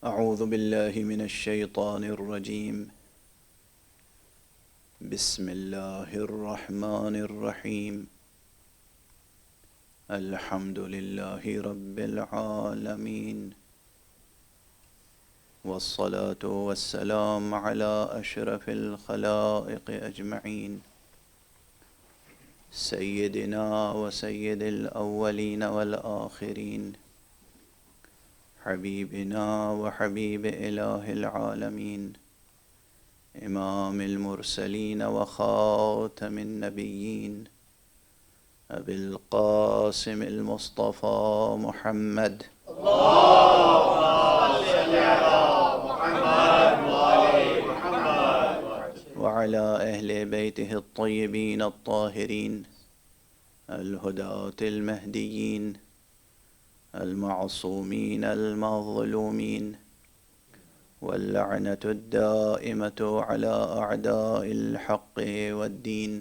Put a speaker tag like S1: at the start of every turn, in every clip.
S1: أعوذ بالله من الشيطان الرجيم. بسم الله الرحمن الرحيم. الحمد لله رب العالمين، والصلاة والسلام على أشرف الخلائق أجمعين، سيدنا وسيد الأولين والآخرين، حبيبنا وحبيب إله العالمين، إمام المرسلين وخاتم النبيين، أبي القاسم المصطفى محمد. اللهم صل على محمد وآل محمد وعلى أهل بيته الطيبين الطاهرين الهداة المهديين المعصومين المظلومين، واللعنة الدائمة على أعداء الحق والدين.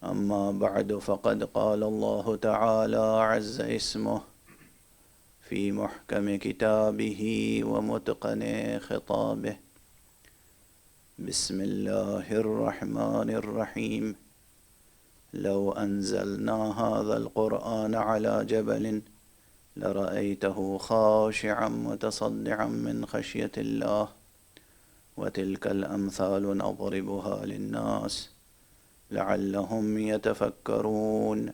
S1: أما بعد، فقد قال الله تعالى عز اسمه في محكم كتابه ومتقن خطابه. بسم الله الرحمن الرحيم. لو أنزلنا هذا القرآن على جبل لرأيته خاشعا متصدعا من خشية الله، وتلك الأمثال نضربها للناس لعلهم يتفكرون.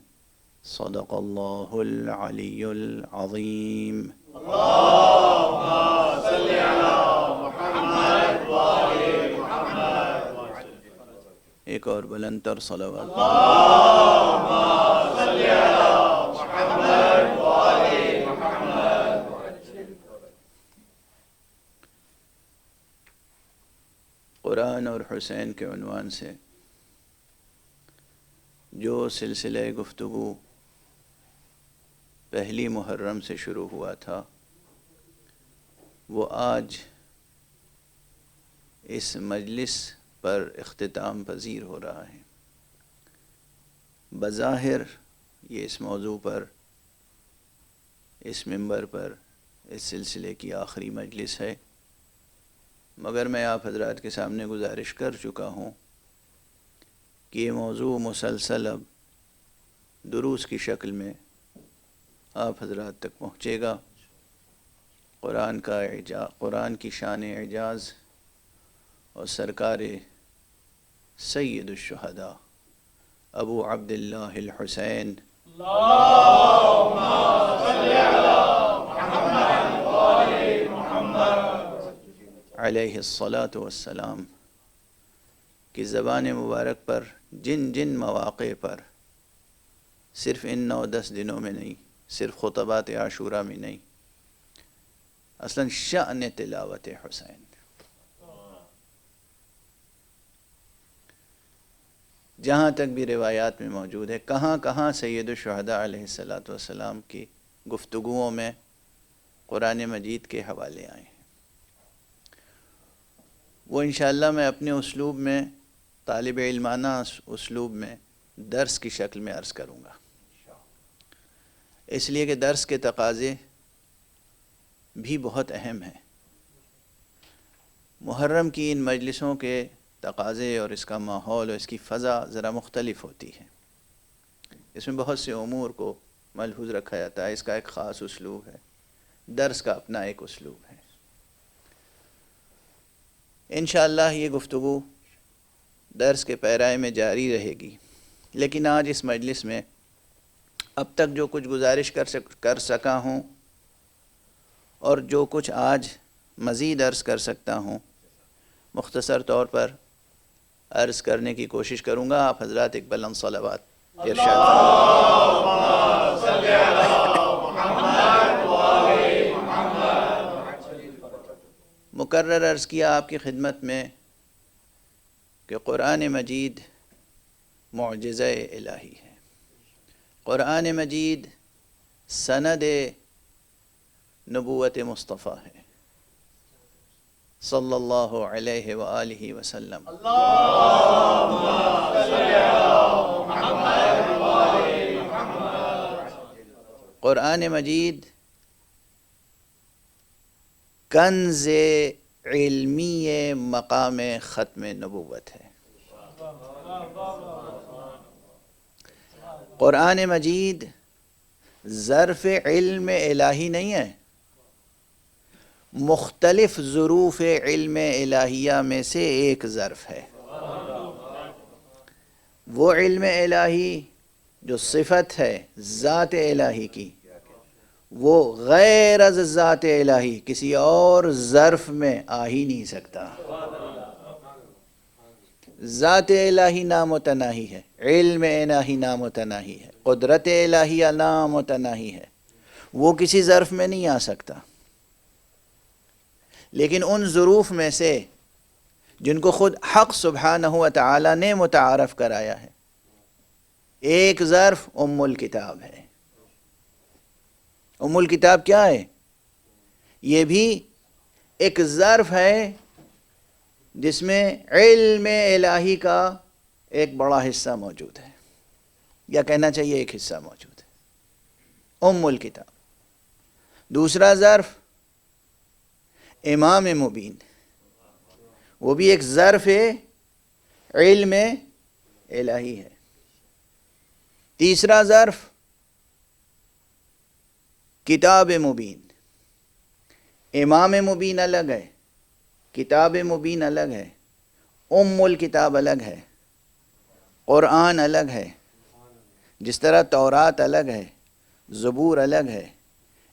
S1: صدق الله العلي العظيم. اللهم صل على محمد وآل محمد. ایک اور بلند تر صلوات. اللهم صل على محمد وآل محمد. قرآن اور حسین کے عنوان سے جو سلسلہ گفتگو پہلی محرم سے شروع ہوا تھا، وہ آج اس مجلس پر اختتام پذیر ہو رہا ہے۔ بظاہر یہ اس موضوع پر، اس منبر پر اس سلسلے کی آخری مجلس ہے، مگر میں آپ حضرات کے سامنے گزارش کر چکا ہوں کہ یہ موضوع مسلسل اب دروس کی شکل میں آپ حضرات تک پہنچے گا۔ قرآن کی شان اعجاز اور سرکار سید الشہداء ابو عبداللہ الحسین اللہم صل علی محمد وآل محمد علیہ الصلاۃ والسلام کی زبان مبارک پر جن جن مواقع پر، صرف ان 9-10 دنوں میں نہیں، صرف خطبات عاشورہ میں نہیں، اصلاً شأن تلاوت حسین، جہاں تک بھی روایات میں موجود ہے، کہاں کہاں سید الشہداء علیہ الصلاۃ والسلام کی گفتگوؤں میں قرآن مجید کے حوالے آئے ہیں، وہ انشاءاللہ میں اپنے اسلوب میں، طالب علمانہ اسلوب میں درس کی شکل میں عرض کروں گا، اس لیے کہ درس کے تقاضے بھی بہت اہم ہیں۔ محرم کی ان مجلسوں کے تقاضے اور اس کا ماحول اور اس کی فضا ذرا مختلف ہوتی ہے، اس میں بہت سے امور کو ملحوظ رکھا جاتا ہے، اس کا ایک خاص اسلوب ہے، درس کا اپنا ایک اسلوب ہے۔ انشاءاللہ یہ گفتگو درس کے پیرائے میں جاری رہے گی، لیکن آج اس مجلس میں اب تک جو کچھ گزارش کر سکا ہوں اور جو کچھ آج مزید عرض کر سکتا ہوں، مختصر طور پر عرض کرنے کی کوشش کروں گا۔ آپ حضرات ایک بلند صلوات ارشاد اللہم صل علی محمد وآل محمد۔ مکرر عرض کیا آپ کی خدمت میں کہ قرآن مجید معجزہ الہی ہے، قرآن مجید سند نبوت مصطفیٰ ہے صلی اللہ علیہ وآلہ وسلم۔ اللہم صل علی محمد وآل محمد۔ قرآن مجید کنز علمی مقام ختم نبوت ہے۔ قرآن مجید ظرف علم الہی نہیں ہے، مختلف ظروف علم الہیہ میں سے ایک ظرف ہے۔ وہ علم الہی جو صفت ہے ذات الہی کی، وہ غیر از ذات الہی کسی اور ظرف میں آ ہی نہیں سکتا۔ ذات الہی نامتناہی ہے، علم الہی نامتناہی ہے، قدرت الہیہ نامتناہی ہے، وہ کسی ظرف میں نہیں آ سکتا۔ لیکن ان ظروف میں سے جن کو خود حق سبحانہ و تعالی نے متعارف کرایا ہے، ایک ظرف ام الکتاب ہے۔ ام الکتاب کیا ہے؟ یہ بھی ایک ظرف ہے جس میں علم الہی کا ایک بڑا حصہ موجود ہے، یا کہنا چاہیے ایک حصہ موجود ہے، ام الکتاب۔ دوسرا ظرف امام مبین، وہ بھی ایک ظرف علم الہی ہے۔ تیسرا ظرف کتاب مبین۔ امام مبین الگ ہے، کتاب مبین الگ ہے، ام الکتاب الگ ہے، قرآن الگ ہے۔ جس طرح تورات الگ ہے، زبور الگ ہے،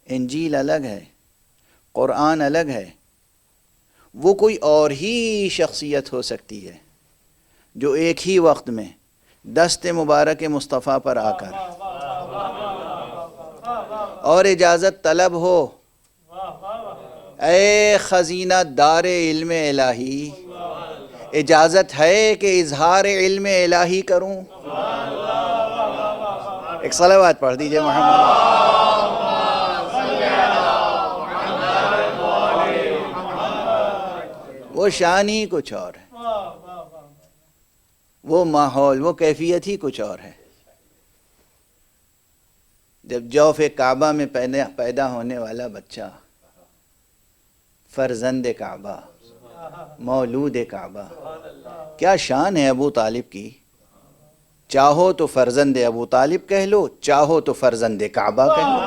S1: انجیل الگ ہے، قرآن الگ ہے، وہ کوئی اور ہی شخصیت ہو سکتی ہے جو ایک ہی وقت میں دست مبارک مصطفیٰ پر آ کر اور اجازت طلب ہو، اے خزینہ دار علم الہی، اجازت ہے کہ اظہار علم الہی کروں؟ ایک صلوات پڑھ دیجئے محمد۔ وہ شان ہی کچھ اور ہے، وہ ماحول، وہ کیفیت ہی کچھ اور ہے۔ جب جوف کعبہ میں پیدا ہونے والا بچہ، فرزند کعبہ، مولود کعبہ، کیا شان ہے ابو طالب کی؟ چاہو تو فرزند ابو طالب کہہ لو، چاہو تو فرزند کعبہ کہہ لو۔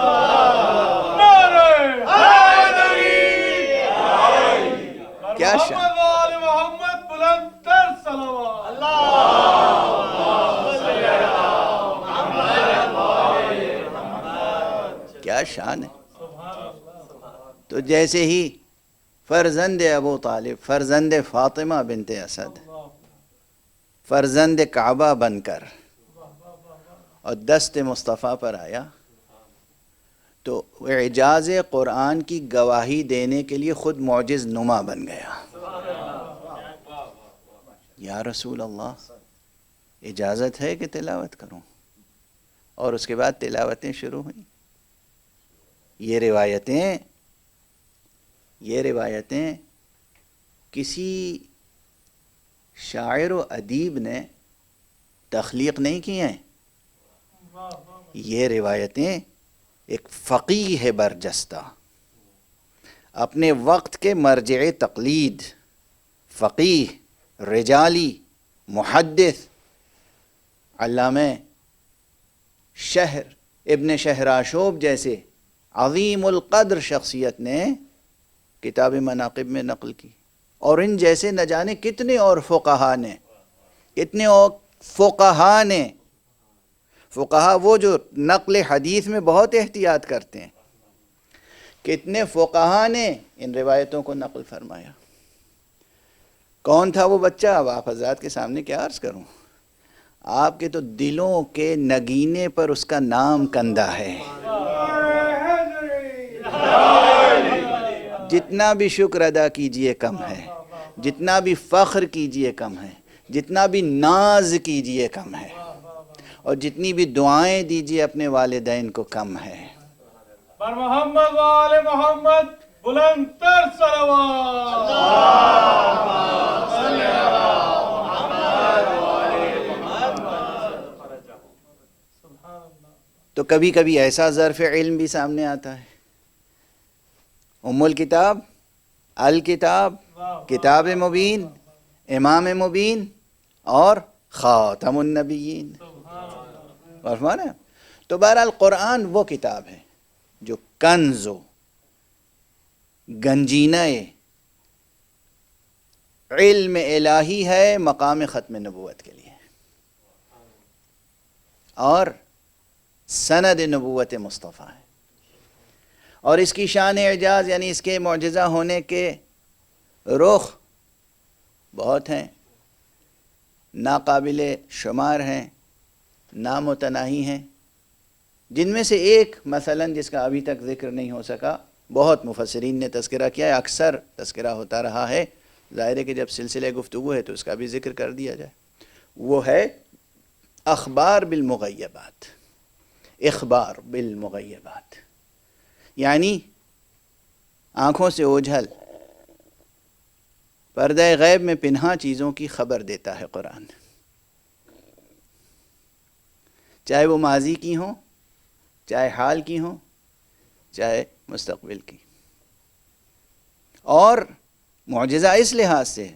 S1: کیا شان، کیا شان ہے۔ تو جیسے ہی فرزند ابو طالب، فرزند فاطمہ بنت اسد، فرزند کعبہ بن کر اور دست مصطفیٰ پر آیا، تو اعجاز قرآن کی گواہی دینے کے لیے خود معجز نما بن گیا۔ یا رسول اللہ، اجازت ہے کہ تلاوت کروں؟ اور اس کے بعد تلاوتیں شروع ہوئیں۔ یہ روایتیں کسی شاعر و ادیب نے تخلیق نہیں کی ہیں، یہ روایتیں ایک فقیہ برجستہ، اپنے وقت کے مرجع تقلید، فقیہ، رجالی، محدث، علامہ شہر ابن شہراشوب جیسے عظیم القدر شخصیت نے کتاب مناقب میں نقل کی، اور ان جیسے نہ جانے کتنے اور فقہا نے، کتنے اور فقہا نے، فقہا وہ جو نقل حدیث میں بہت احتیاط کرتے ہیں، کتنے فقہا نے ان روایتوں کو نقل فرمایا۔ کون تھا وہ بچہ؟ اب آپ حضرات کے سامنے کیا عرض کروں، آپ کے تو دلوں کے نگینے پر اس کا نام کندہ ہے۔ جتنا بھی شکر ادا کیجئے کم ہے، جتنا بھی فخر کیجئے کم ہے، جتنا بھی ناز کیجئے کم ہے، اور جتنی بھی دعائیں دیجئے اپنے والدین کو کم ہے۔
S2: بر محمد و آل محمد بلند تر صلوات۔
S1: تو کبھی کبھی ایسا ظرف علم بھی سامنے آتا ہے۔ ام الکتاب الکتاب کتاب مبین، امام مبین اور خاتم النبیین. اور فرمانا تو بہرحال قرآن وہ کتاب ہے جو کنز و گنجینہ علم الہی ہے مقام ختم نبوت کے لیے، اور سند نبوت مصطفیٰ ہے. اور اس کی شان اعجاز یعنی اس کے معجزہ ہونے کے رخ بہت ہیں، ناقابل شمار ہیں، نامتناہی ہیں، جن میں سے ایک مثلاً جس کا ابھی تک ذکر نہیں ہو سکا، بہت مفسرین نے تذکرہ کیا ہے، اکثر تذکرہ ہوتا رہا ہے، ظاہر ہے کہ جب سلسلے گفتگو ہے تو اس کا بھی ذکر کر دیا جائے. وہ ہے اخبار بالمغیبات. اخبار بالمغیبات یعنی آنکھوں سے اوجھل، پردہ غیب میں پنہاں چیزوں کی خبر دیتا ہے قرآن، چاہے وہ ماضی کی ہوں، چاہے حال کی ہوں، چاہے مستقبل کی. اور معجزہ اس لحاظ سے ہے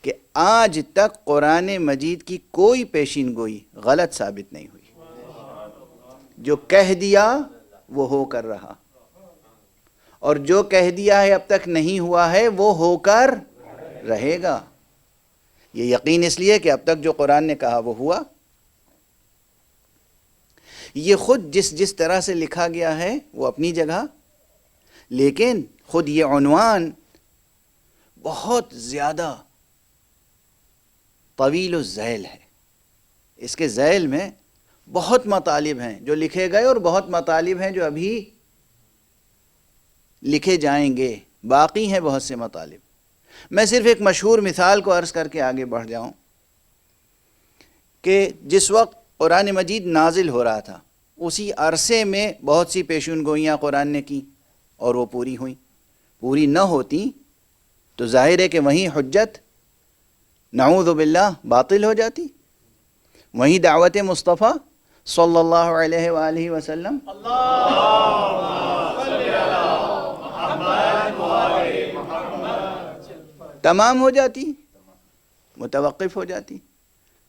S1: کہ آج تک قرآن مجید کی کوئی پیشین گوئی غلط ثابت نہیں ہوئی. جو کہہ دیا وہ ہو کر رہا، اور جو کہہ دیا ہے اب تک نہیں ہوا ہے وہ ہو کر رہے گا. یہ یقین اس لیے کہ اب تک جو قرآن نے کہا وہ ہوا. یہ خود جس طرح سے لکھا گیا ہے وہ اپنی جگہ، لیکن خود یہ عنوان بہت زیادہ طویل الذیل ہے. اس کے ذیل میں بہت مطالب ہیں جو لکھے گئے، اور بہت مطالب ہیں جو ابھی لکھے جائیں گے، باقی ہیں بہت سے مطالب. میں صرف ایک مشہور مثال کو عرض کر کے آگے بڑھ جاؤں کہ جس وقت قرآن مجید نازل ہو رہا تھا اسی عرصے میں بہت سی پیشن گوئیاں قرآن نے کی اور وہ پوری ہوئیں. پوری نہ ہوتی تو ظاہر ہے کہ وہیں حجت نعوذ باللہ باطل ہو جاتی، وہیں دعوت مصطفیٰ صلی اللہ علیہ وآلہ وسلم تمام ہو جاتی، متوقف ہو جاتی.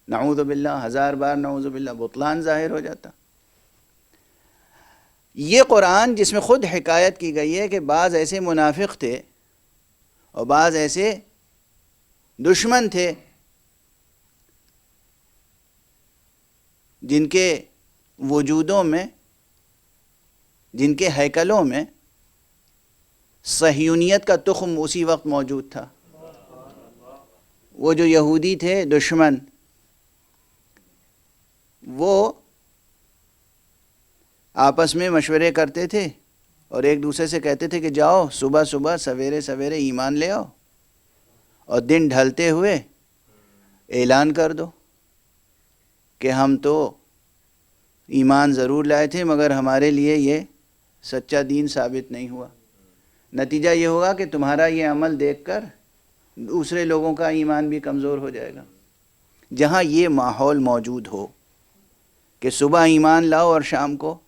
S1: نعوذ باللہ، ہزار بار نعوذ باللہ، بطلان ظاہر ہو جاتا. یہ قرآن جس میں خود حکایت کی گئی ہے کہ بعض ایسے منافق تھے اور بعض ایسے دشمن تھے جن کے وجودوں میں، جن کے ہیکلوں میں صہیونیت کا تخم اسی وقت موجود تھا. وہ جو یہودی تھے دشمن، وہ آپس میں مشورے کرتے تھے اور ایک دوسرے سے کہتے تھے کہ جاؤ صبح صبح سویرے سویرے ایمان لے آؤ، اور دن ڈھلتے ہوئے اعلان کر دو کہ ہم تو ایمان ضرور لائے تھے مگر ہمارے لیے یہ سچا دین ثابت نہیں ہوا. نتیجہ یہ ہوگا کہ تمہارا یہ عمل دیکھ کر دوسرے لوگوں کا ایمان بھی کمزور ہو جائے گا. جہاں یہ ماحول موجود ہو کہ صبح ایمان لاؤ اور شام کو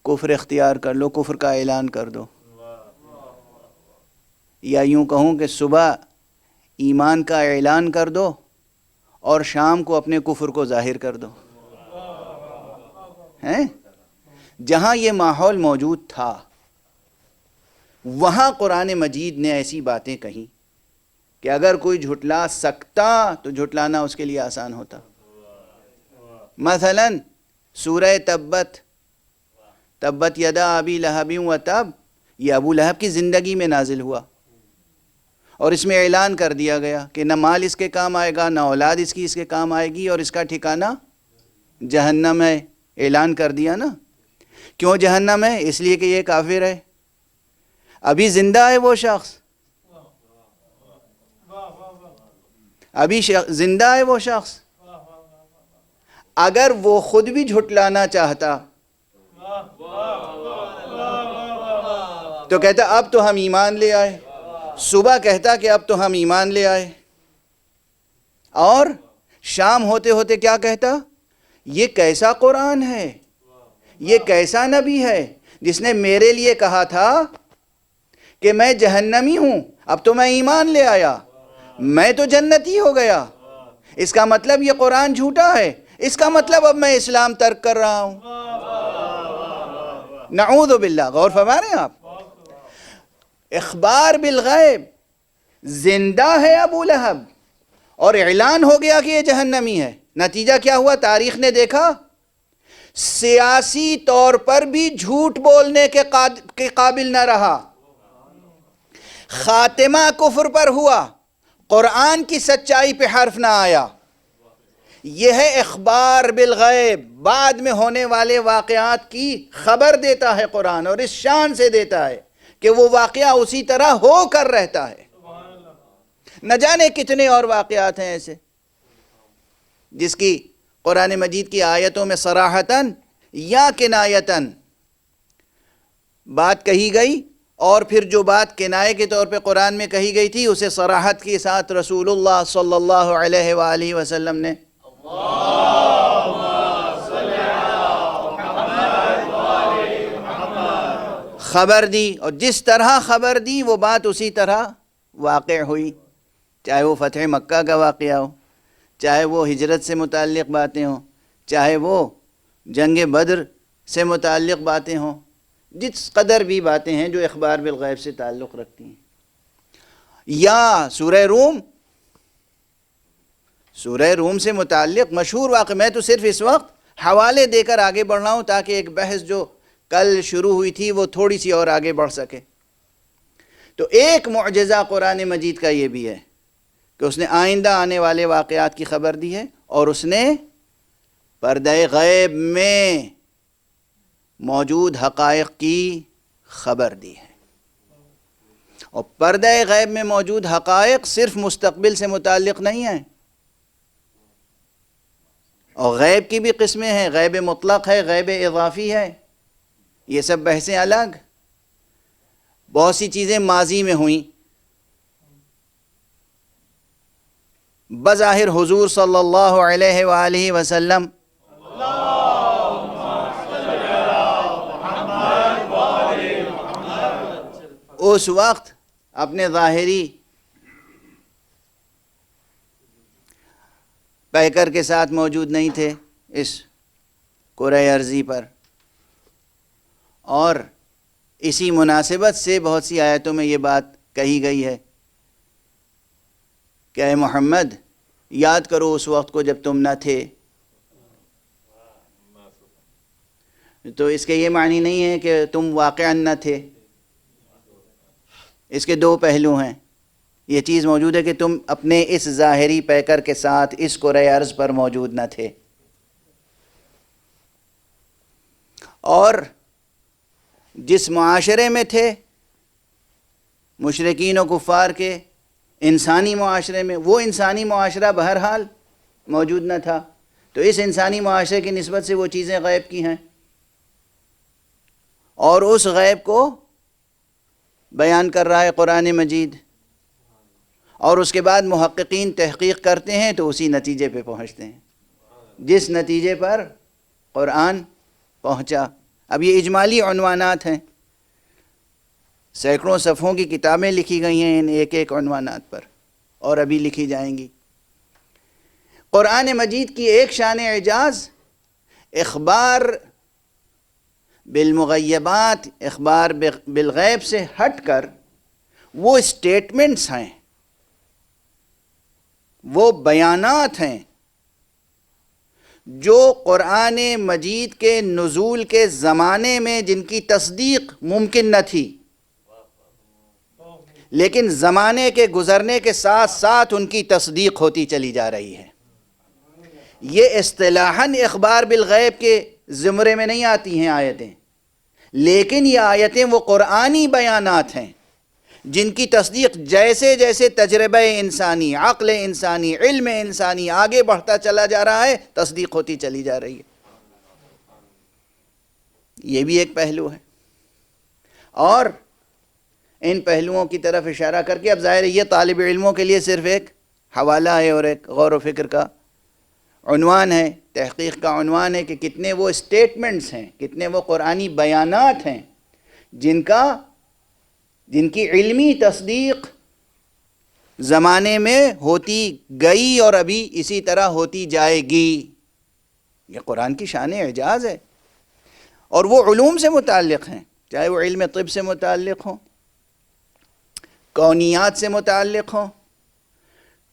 S1: کفر اختیار کر لو، کفر کا اعلان کر دو، یا یوں کہوں کہ صبح ایمان کا اعلان کر دو اور شام کو اپنے کفر کو ظاہر کر دو، ہیں؟ جہاں یہ ماحول موجود تھا وہاں قرآن مجید نے ایسی باتیں کہیں کہ اگر کوئی جھٹلا سکتا تو جھٹلانا اس کے لیے آسان ہوتا. مثلا سورہ تبت یدا ابی لہب وتب، یہ ابو لہب کی زندگی میں نازل ہوا، اور اس میں اعلان کر دیا گیا کہ نہ مال اس کے کام آئے گا، نہ اولاد اس کے کام آئے گی، اور اس کا ٹھکانہ جہنم ہے. اعلان کر دیا نا. کیوں جہنم ہے؟ اس لیے کہ یہ کافر ہے. ابھی زندہ ہے وہ شخص، ابھی زندہ ہے وہ شخص. اگر وہ خود بھی جھٹلانا چاہتا تو کہتا اب تو ہم ایمان لے آئے. صبح کہتا کہ اب تو ہم ایمان لے آئے، اور شام ہوتے ہوتے کیا کہتا؟ یہ کیسا قرآن ہے، یہ کیسا نبی ہے جس نے میرے لیے کہا تھا کہ میں جہنمی ہوں، اب تو میں ایمان لے آیا، میں تو جنتی ہو گیا، اس کا مطلب یہ قرآن جھوٹا ہے، اس کا مطلب اب میں اسلام ترک کر رہا ہوں۔ نعوذ باللہ، غور فرما رہے ہیں آپ؟ اخبار بالغیب، زندہ ہے ابو لہب اور اعلان ہو گیا کہ یہ جہنمی ہے، نتیجہ کیا ہوا؟ تاریخ نے دیکھا سیاسی طور پر بھی جھوٹ بولنے کے قابل نہ رہا، خاتمہ کفر پر ہوا، قرآن کی سچائی پہ حرف نہ آیا۔ یہ ہے اخبار بالغیب، بعد میں ہونے والے واقعات کی خبر دیتا ہے قرآن، اور اس شان سے دیتا ہے کہ وہ واقعہ اسی طرح ہو کر رہتا ہے۔ نہ جانے کتنے اور واقعات ہیں ایسے جس کی قرآن مجید کی آیتوں میں صراحتاً یا کنایتاً بات کہی گئی، اور پھر جو بات کنایے کے طور پہ قرآن میں کہی گئی تھی اسے صراحت کے ساتھ رسول اللہ صلی اللہ علیہ وآلہ وسلم نے خبر دی، اور جس طرح خبر دی وہ بات اسی طرح واقع ہوئی، چاہے وہ فتح مکہ کا واقعہ ہو، چاہے وہ ہجرت سے متعلق باتیں ہوں، چاہے وہ جنگ بدر سے متعلق باتیں ہوں، جس قدر بھی باتیں ہیں جو اخبار بالغیب سے تعلق رکھتی ہیں۔ یا سورہ روم سے متعلق مشہور واقعہ، میں تو صرف اس وقت حوالے دے کر آگے بڑھ رہا ہوں تاکہ ایک بحث جو کل شروع ہوئی تھی وہ تھوڑی سی اور آگے بڑھ سکے۔ تو ایک معجزہ قرآن مجید کا یہ بھی ہے کہ اس نے آئندہ آنے والے واقعات کی خبر دی ہے، اور اس نے پردہ غیب میں موجود حقائق کی خبر دی ہے، اور پردہ غیب میں موجود حقائق صرف مستقبل سے متعلق نہیں ہیں، اور غیب کی بھی قسمیں ہیں، غیب مطلق ہے، غیب اضافی ہے، یہ سب بحثیں الگ۔ بہت سی چیزیں ماضی میں ہوئیں، بظاہر حضور صلی اللہ علیہ وآلہ وسلم اس وقت اپنے ظاہری پیکر کے ساتھ موجود نہیں تھے اس کرۂ ارضی پر، اور اسی مناسبت سے بہت سی آیتوں میں یہ بات کہی گئی ہے کہ اے محمد یاد کرو اس وقت کو جب تم نہ تھے۔ تو اس کے یہ معنی نہیں ہے کہ تم واقعاً نہ تھے، اس کے دو پہلو ہیں۔ یہ چیز موجود ہے کہ تم اپنے اس ظاہری پیکر کے ساتھ اس کرۂ ارض پر موجود نہ تھے، اور جس معاشرے میں تھے مشرکین و کفار کے انسانی معاشرے میں، وہ انسانی معاشرہ بہرحال موجود نہ تھا، تو اس انسانی معاشرے کی نسبت سے وہ چیزیں غیب کی ہیں، اور اس غیب کو بیان کر رہا ہے قرآن مجید، اور اس کے بعد محققین تحقیق کرتے ہیں تو اسی نتیجے پہ پہنچتے ہیں جس نتیجے پر قرآن پہنچا۔ اب یہ اجمالی عنوانات ہیں، سینکڑوں صفحوں کی کتابیں لکھی گئی ہیں ان ایک ایک عنوانات پر، اور ابھی لکھی جائیں گی۔ قرآن مجید کی ایک شان اعجاز اخبار بالمغیبات، اخبار بالغیب سے ہٹ کر وہ اسٹیٹمنٹس ہیں، وہ بیانات ہیں جو قرآن مجید کے نزول کے زمانے میں جن کی تصدیق ممکن نہ تھی، لیکن زمانے کے گزرنے کے ساتھ ساتھ ان کی تصدیق ہوتی چلی جا رہی ہے۔ یہ اصطلاحاً اخبار بالغیب کے زمرے میں نہیں آتی ہیں آیتیں، لیکن یہ آیتیں وہ قرآنی بیانات ہیں جن کی تصدیق جیسے جیسے تجربہ انسانی، عقل انسانی، علم انسانی آگے بڑھتا چلا جا رہا ہے، تصدیق ہوتی چلی جا رہی ہے۔ یہ بھی ایک پہلو ہے، اور ان پہلوؤں کی طرف اشارہ کر کے اب ظاہر ہے یہ طالب علموں کے لیے صرف ایک حوالہ ہے اور ایک غور و فکر کا عنوان ہے، تحقیق کا عنوان ہے کہ کتنے وہ اسٹیٹمنٹس ہیں، کتنے وہ قرآنی بیانات ہیں جن کا جن کی علمی تصدیق زمانے میں ہوتی گئی اور ابھی اسی طرح ہوتی جائے گی. یہ قرآن کی شان اعجاز ہے. اور وہ علوم سے متعلق ہیں، چاہے وہ علم طب سے متعلق ہوں، کونیات سے متعلق ہوں،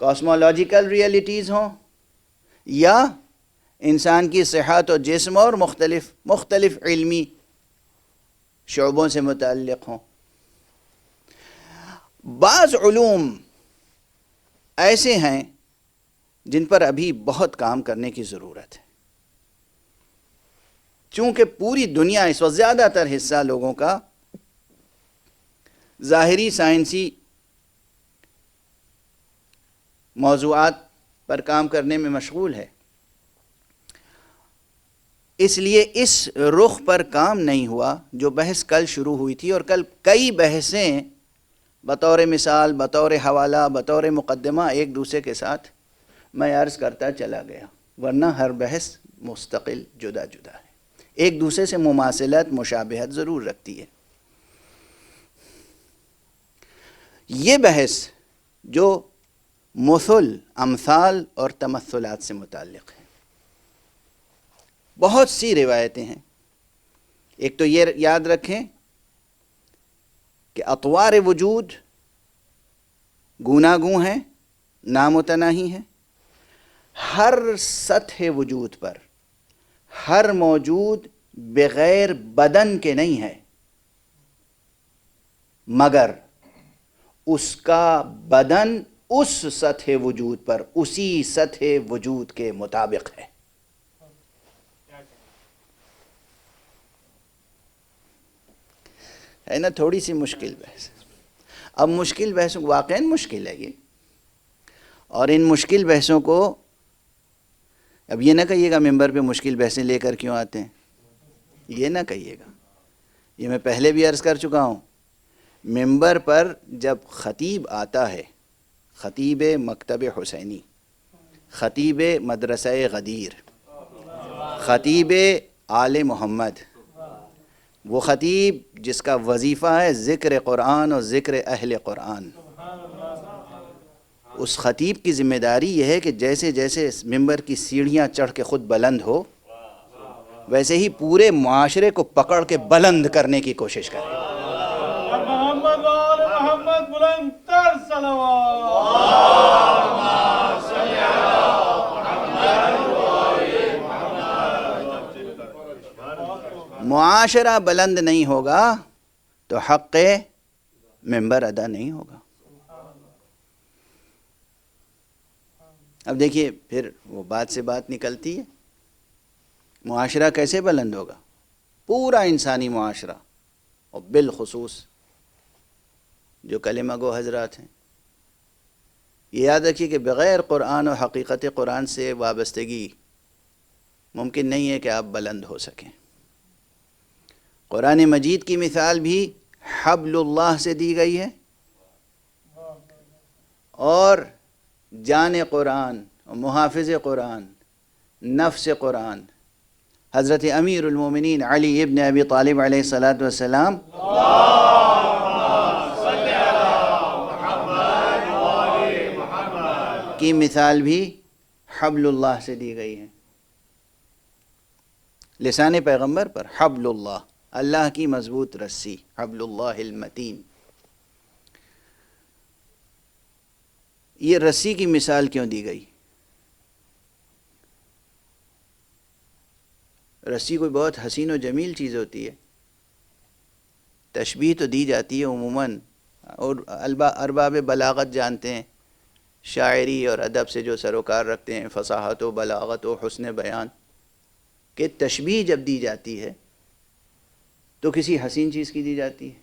S1: کاسمولوجیکل ریئلٹیز ہوں، یا انسان کی صحت و جسم اور مختلف علمی شعبوں سے متعلق ہوں. بعض علوم ایسے ہیں جن پر ابھی بہت کام کرنے کی ضرورت ہے، چونکہ پوری دنیا اس وقت زیادہ تر حصہ لوگوں کا ظاہری سائنسی موضوعات پر کام کرنے میں مشغول ہے. اس لیے اس رخ پر کام نہیں ہوا جو بحث کل شروع ہوئی تھی، اور کل کئی بحثیں بطور مثال، بطور حوالہ، بطور مقدمہ ایک دوسرے کے ساتھ میں عرض کرتا چلا گیا، ورنہ ہر بحث مستقل جدا جدا ہے، ایک دوسرے سے مماثلت مشابہت ضرور رکھتی ہے. یہ بحث جو مثل، امثال اور تمثلات سے متعلق ہے، بہت سی روایتیں ہیں. ایک تو یہ یاد رکھیں کہ اطوار وجود گوناگوں ہیں، نامتناہی ہیں. ہر سطح وجود پر ہر موجود بغیر بدن کے نہیں ہے، مگر اس کا بدن اس سطح وجود پر اسی سطح وجود کے مطابق ہے نا. تھوڑی سی مشکل بحث. اب مشکل بحثوں واقعاً مشکل ہے یہ، اور ان مشکل بحثوں کو اب یہ نہ کہیے گا ممبر پہ مشکل بحثیں لے کر کیوں آتے ہیں، یہ نہ کہیے گا. یہ میں پہلے بھی عرض کر چکا ہوں، ممبر پر جب خطیب آتا ہے، خطیب مکتب حسینی، خطیب مدرسہ غدیر، خطیب آل محمد، وہ خطیب جس کا وظیفہ ہے ذکر قرآن اور ذکر اہل قرآن، اس خطیب کی ذمہ داری یہ ہے کہ جیسے جیسے اس ممبر کی سیڑھیاں چڑھ کے خود بلند ہو، ویسے ہی پورے معاشرے کو پکڑ کے بلند کرنے کی کوشش کرے.
S2: محمد وآل محمد بلند تر صلوات.
S1: معاشرہ بلند نہیں ہوگا تو حق ممبر ادا نہیں ہوگا. اب دیکھیے پھر وہ بات سے بات نکلتی ہے، معاشرہ کیسے بلند ہوگا؟ پورا انسانی معاشرہ، اور بالخصوص جو کلمہ گو حضرات ہیں. یہ یاد رکھیے کہ بغیر قرآن اور حقیقت قرآن سے وابستگی ممکن نہیں ہے کہ آپ بلند ہو سکیں. قرآن مجید کی مثال بھی حبل اللہ سے دی گئی ہے، اور جان قرآن، محافظ قرآن، نفس قرآن حضرت امیر المومنین علی ابن ابی طالب علیہ السلام کی مثال بھی حبل اللہ سے دی گئی ہے. لسان پیغمبر پر حبل اللہ، اللہ کی مضبوط رسی، حبل اللہ المتین. یہ رسی کی مثال کیوں دی گئی؟ رسی کوئی بہت حسین و جمیل چیز ہوتی ہے، تشبیہ تو دی جاتی ہے عموماً، اور ارباب بلاغت جانتے ہیں، شاعری اور ادب سے جو سروکار رکھتے ہیں، فصاحت و بلاغت و حسن بیان، کہ تشبیہ جب دی جاتی ہے تو کسی حسین چیز کی دی جاتی ہے.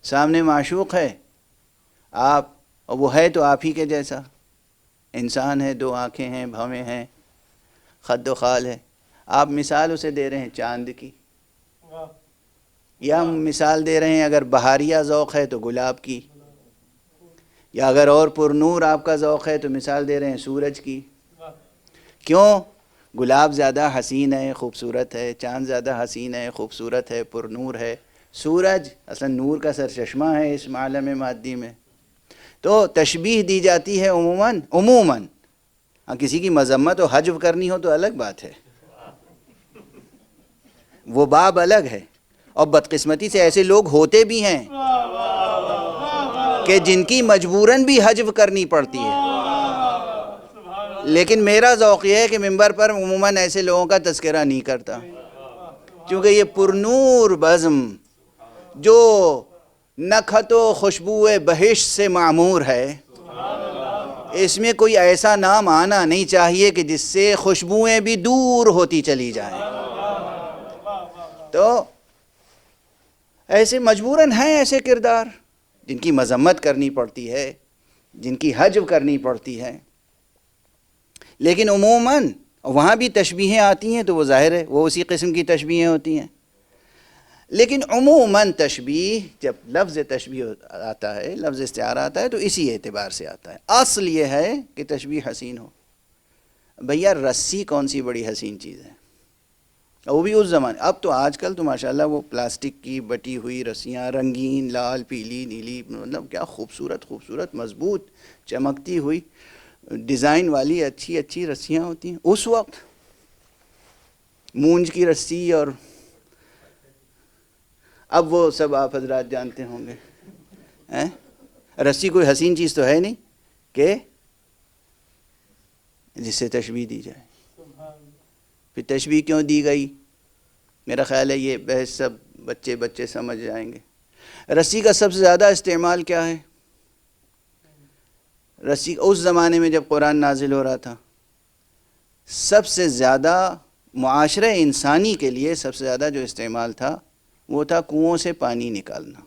S1: سامنے معشوق ہے، آپ، اور وہ ہے تو آپ ہی کے جیسا، انسان ہے، دو آنکھیں ہیں، بھویں ہیں، خد و خال ہے. آپ مثال اسے دے رہے ہیں چاند کی، یا مثال دے رہے ہیں اگر بہاریہ ذوق ہے تو گلاب کی، یا اگر اور پر نور آپ کا ذوق ہے تو مثال دے رہے ہیں سورج کی. کیوں؟ گلاب زیادہ حسین ہے، خوبصورت ہے، چاند زیادہ حسین ہے، خوبصورت ہے، پر نور ہے، سورج اصلا نور کا سرچشمہ ہے اس عالم مادی میں. تو تشبیہ دی جاتی ہے عموماً. ہاں کسی کی مذمت و حجو کرنی ہو تو الگ بات ہے، وہ باب الگ ہے. اور بدقسمتی سے ایسے لوگ ہوتے بھی ہیں کہ جن کی مجبوراً بھی حجو کرنی پڑتی ہے. لیکن میرا ذوق یہ ہے کہ ممبر پر عموماً ایسے لوگوں کا تذکرہ نہیں کرتا، کیونکہ یہ پرنور بزم جو نکھت و خوشبو بہشت سے معمور ہے، اس میں کوئی ایسا نام آنا نہیں چاہیے کہ جس سے خوشبوئیں بھی دور ہوتی چلی جائیں. تو ایسے مجبوراً ہیں ایسے کردار جن کی مذمت کرنی پڑتی ہے، جن کی حجو کرنی پڑتی ہے. لیکن عموماً وہاں بھی تشبیہیں آتی ہیں تو وہ ظاہر ہے وہ اسی قسم کی تشبیہیں ہوتی ہیں. لیکن عموماً تشبیہ جب لفظ تشبیہ آتا ہے، لفظ استعارہ آتا ہے تو اسی اعتبار سے آتا ہے. اصل یہ ہے کہ تشبیہ حسین ہو. بھیا رسی کون سی بڑی حسین چیز ہے، وہ بھی اس زمانے. اب تو آج کل تو ماشاءاللہ وہ پلاسٹک کی بٹی ہوئی رسیاں، رنگین، لال، پیلی، نیلی، مطلب کیا خوبصورت مضبوط چمکتی ہوئی ڈیزائن والی اچھی اچھی رسیاں ہوتی ہیں. اس وقت مونج کی رسی، اور اب وہ سب آپ حضرات جانتے ہوں گے. رسی کوئی حسین چیز تو ہے نہیں کہ جس سے تشبیہ دی جائے. پھر تشبیہ کیوں دی گئی؟ میرا خیال ہے یہ بحث سب بچے سمجھ جائیں گے. رسی کا سب سے زیادہ استعمال کیا ہے؟ رسی اس زمانے میں جب قرآن نازل ہو رہا تھا، سب سے زیادہ معاشرہ انسانی کے لیے سب سے زیادہ جو استعمال تھا وہ تھا کنویں سے پانی نکالنا.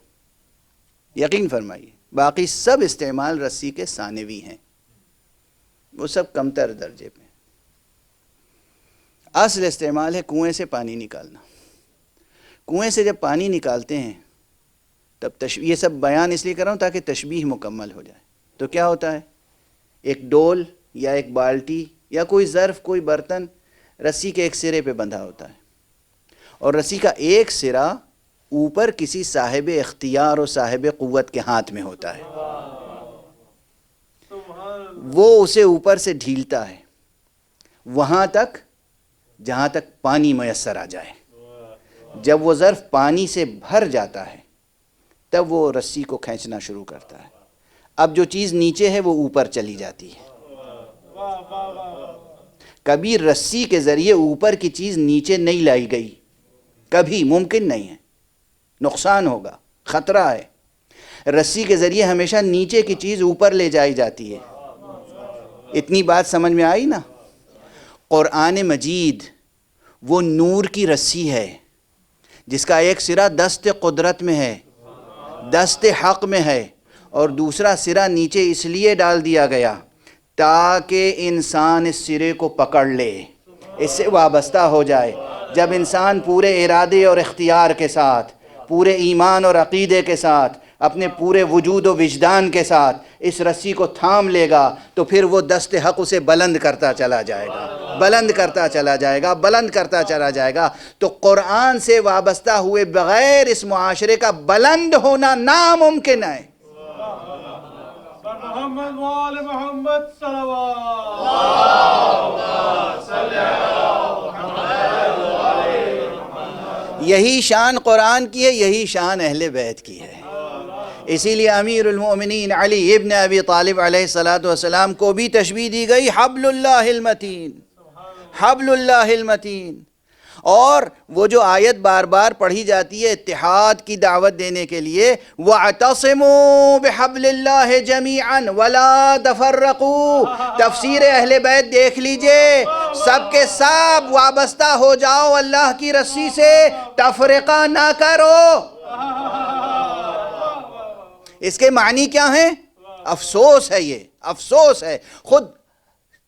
S1: یقین فرمائیے باقی سب استعمال رسی کے ثانوی ہیں، وہ سب کمتر درجے پہ. اصل استعمال ہے کنویں سے پانی نکالنا. کنویں سے جب پانی نکالتے ہیں تب یہ سب بیان اس لیے کر رہا ہوں تاکہ تشبیہ مکمل ہو جائے. تو کیا ہوتا ہے؟ ایک ڈول یا ایک بالٹی یا کوئی ظرف، کوئی برتن رسی کے ایک سرے پہ بندھا ہوتا ہے، اور رسی کا ایک سرا اوپر کسی صاحب اختیار اور صاحب قوت کے ہاتھ میں ہوتا ہے. وہ اسے اوپر سے ڈھیلتا ہے وہاں تک جہاں تک پانی میسر آ جائے. جب وہ ظرف پانی سے بھر جاتا ہے تب وہ رسی کو کھینچنا شروع کرتا ہے. اب جو چیز نیچے ہے وہ اوپر چلی جاتی ہے. کبھی رسی کے ذریعے اوپر کی چیز نیچے نہیں لائی گئی، کبھی ممکن نہیں ہے، نقصان ہوگا، خطرہ ہے. رسی کے ذریعے ہمیشہ نیچے کی چیز اوپر لے جائی جاتی ہے. اتنی بات سمجھ میں آئی نا؟ قرآن مجید وہ نور کی رسی ہے جس کا ایک سرا دست قدرت میں ہے، دست حق میں ہے، اور دوسرا سرا نیچے اس لیے ڈال دیا گیا تاکہ انسان اس سرے کو پکڑ لے، اس سے وابستہ ہو جائے. جب انسان پورے ارادے اور اختیار کے ساتھ، پورے ایمان اور عقیدے کے ساتھ، اپنے پورے وجود و وجدان کے ساتھ اس رسی کو تھام لے گا تو پھر وہ دست حق اسے بلند کرتا چلا جائے گا، بلند کرتا چلا جائے گا، بلند کرتا چلا جائے گا. تو قرآن سے وابستہ ہوئے بغیر اس معاشرے کا بلند ہونا ناممکن ہے.
S2: محمد وآل محمد صلوات.
S1: یہی شان قرآن کی ہے، یہی شان اہل بیت کی ہے. اسی لیے امیر المؤمنین علی ابن ابی طالب علیہ السلام کو بھی تشبیہ دی گئی حبل اللہ المتین، حبل اللہ المتین. اور وہ جو آیت بار بار پڑھی جاتی ہے اتحاد کی دعوت دینے کے لیے، وَاعْتَصِمُوا بِحَبْلِ اللَّهِ جَمِيعًا وَلَا تَفَرَّقُوا، تفسیر اہل بیت دیکھ لیجئے، سب کے سب وابستہ ہو جاؤ اللہ کی رسی سے، تفرقہ نہ کرو. اس کے معنی کیا ہیں؟ افسوس ہے، یہ افسوس ہے. خود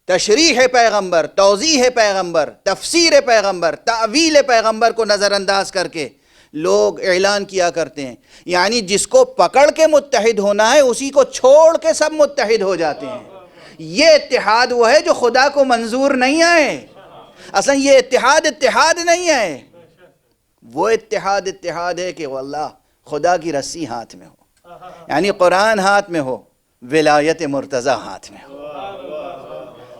S1: تشریح پیغمبر، توضیح پیغمبر، تفسیر پیغمبر، تعویل پیغمبر کو نظر انداز کر کے لوگ اعلان کیا کرتے ہیں، یعنی جس کو پکڑ کے متحد ہونا ہے اسی کو چھوڑ کے سب متحد ہو جاتے ہیں. یہ اتحاد وہ ہے جو خدا کو منظور نہیں ہے. اصلا یہ اتحاد نہیں ہے. وہ اتحاد ہے کہ واللہ خدا کی رسی ہاتھ میں ہو، یعنی قرآن ہاتھ میں ہو، ولایت مرتضیٰ ہاتھ میں ہو،